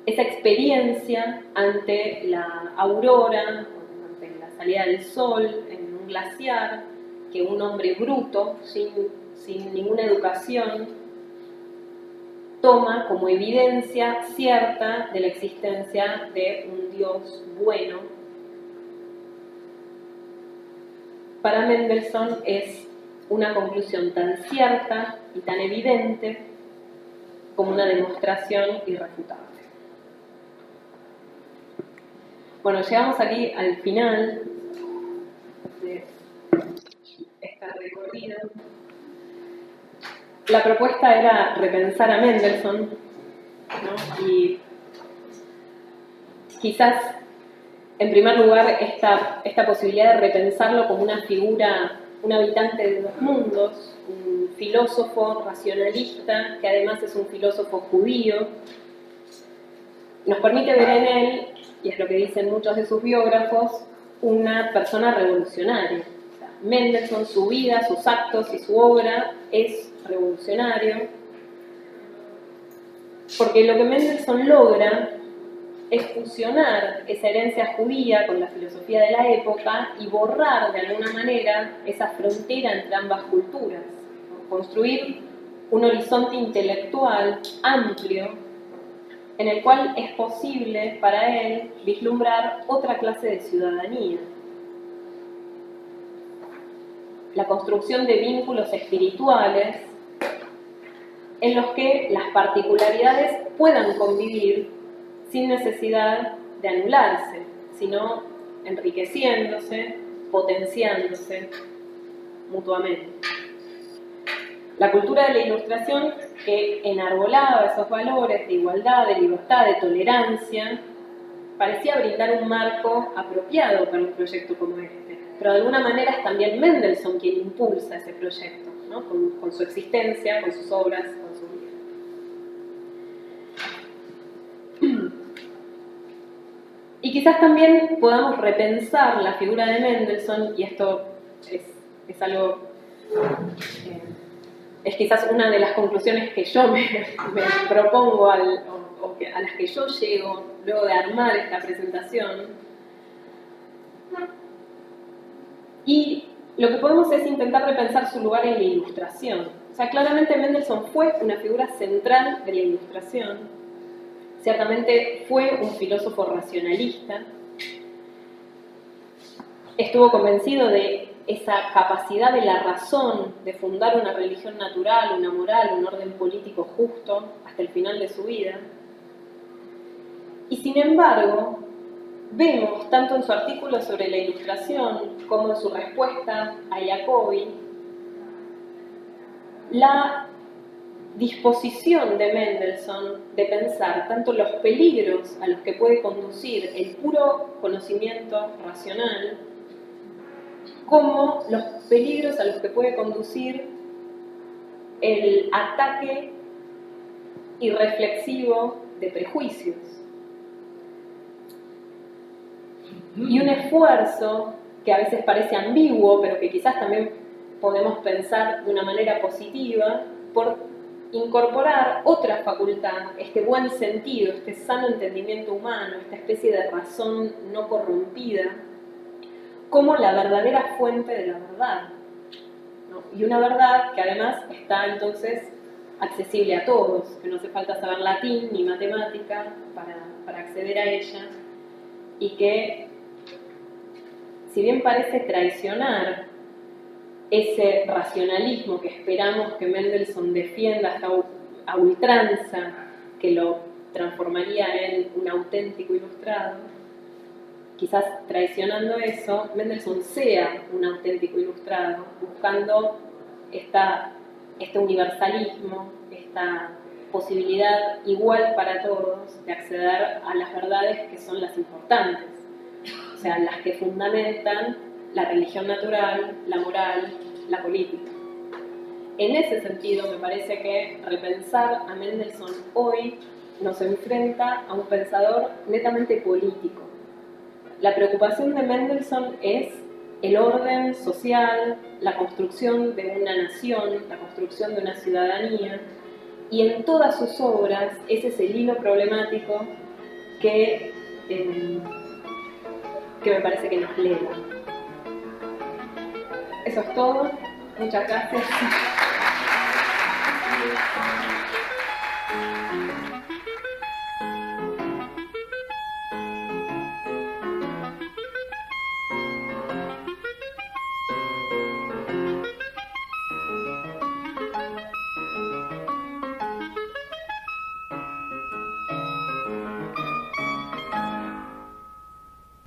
experiencia ante la aurora, ante la salida del sol en un glaciar, que un hombre bruto, sin ninguna educación, toma como evidencia cierta de la existencia de un Dios bueno. Para Mendelssohn es una conclusión tan cierta y tan evidente como una demostración irrefutable. Bueno, llegamos aquí al final de esta recorrida. La propuesta era repensar a Mendelssohn, ¿no? Y quizás, en primer lugar, esta posibilidad de repensarlo como una figura, un habitante de dos mundos, un filósofo racionalista, que además es un filósofo judío, nos permite ver en él, y es lo que dicen muchos de sus biógrafos, una persona revolucionaria. O sea, Mendelssohn, su vida, sus actos y su obra es revolucionario, porque lo que Mendelssohn logra es fusionar esa herencia judía con la filosofía de la época y borrar de alguna manera esa frontera entre ambas culturas, ¿no? Construir un horizonte intelectual amplio en el cual es posible para él vislumbrar otra clase de ciudadanía. La construcción de vínculos espirituales en los que las particularidades puedan convivir sin necesidad de anularse, sino enriqueciéndose, potenciándose mutuamente. La cultura de la Ilustración, que enarbolaba esos valores de igualdad, de libertad, de tolerancia, parecía brindar un marco apropiado para un proyecto como este. Pero de alguna manera es también Mendelssohn quien impulsa ese proyecto, ¿no? con su existencia, con sus obras, con su vida. Y quizás también podamos repensar la figura de Mendelssohn, y esto es algo... es quizás una de las conclusiones que yo me propongo a las que yo llego luego de armar esta presentación. Y lo que podemos es intentar repensar su lugar en la Ilustración. O sea, claramente Mendelssohn fue una figura central de la Ilustración. Ciertamente fue un filósofo racionalista. Estuvo convencido de esa capacidad de la razón de fundar una religión natural, una moral, un orden político justo hasta el final de su vida. Y sin embargo, vemos tanto en su artículo sobre la Ilustración como en su respuesta a Jacobi la disposición de Mendelssohn de pensar tanto los peligros a los que puede conducir el puro conocimiento racional como los peligros a los que puede conducir el ataque irreflexivo de prejuicios. Y un esfuerzo que a veces parece ambiguo, pero que quizás también podemos pensar de una manera positiva, por incorporar otra facultad, este buen sentido, este sano entendimiento humano, esta especie de razón no corrompida, como la verdadera fuente de la verdad, ¿no? Y una verdad que además está entonces accesible a todos, que no hace falta saber latín ni matemática para acceder a ella, y que, si bien parece traicionar ese racionalismo que esperamos que Mendelssohn defienda hasta a ultranza, que lo transformaría en un auténtico ilustrado, quizás traicionando eso, Mendelssohn sea un auténtico ilustrado, buscando este universalismo, esta posibilidad igual para todos de acceder a las verdades que son las importantes, o sea, las que fundamentan la religión natural, la moral, la política. En ese sentido, me parece que repensar a Mendelssohn hoy nos enfrenta a un pensador netamente político. La preocupación de Mendelssohn es el orden social, la construcción de una nación, la construcción de una ciudadanía, y en todas sus obras ese es el hilo problemático que me parece que nos lega. Eso es todo. Muchas gracias.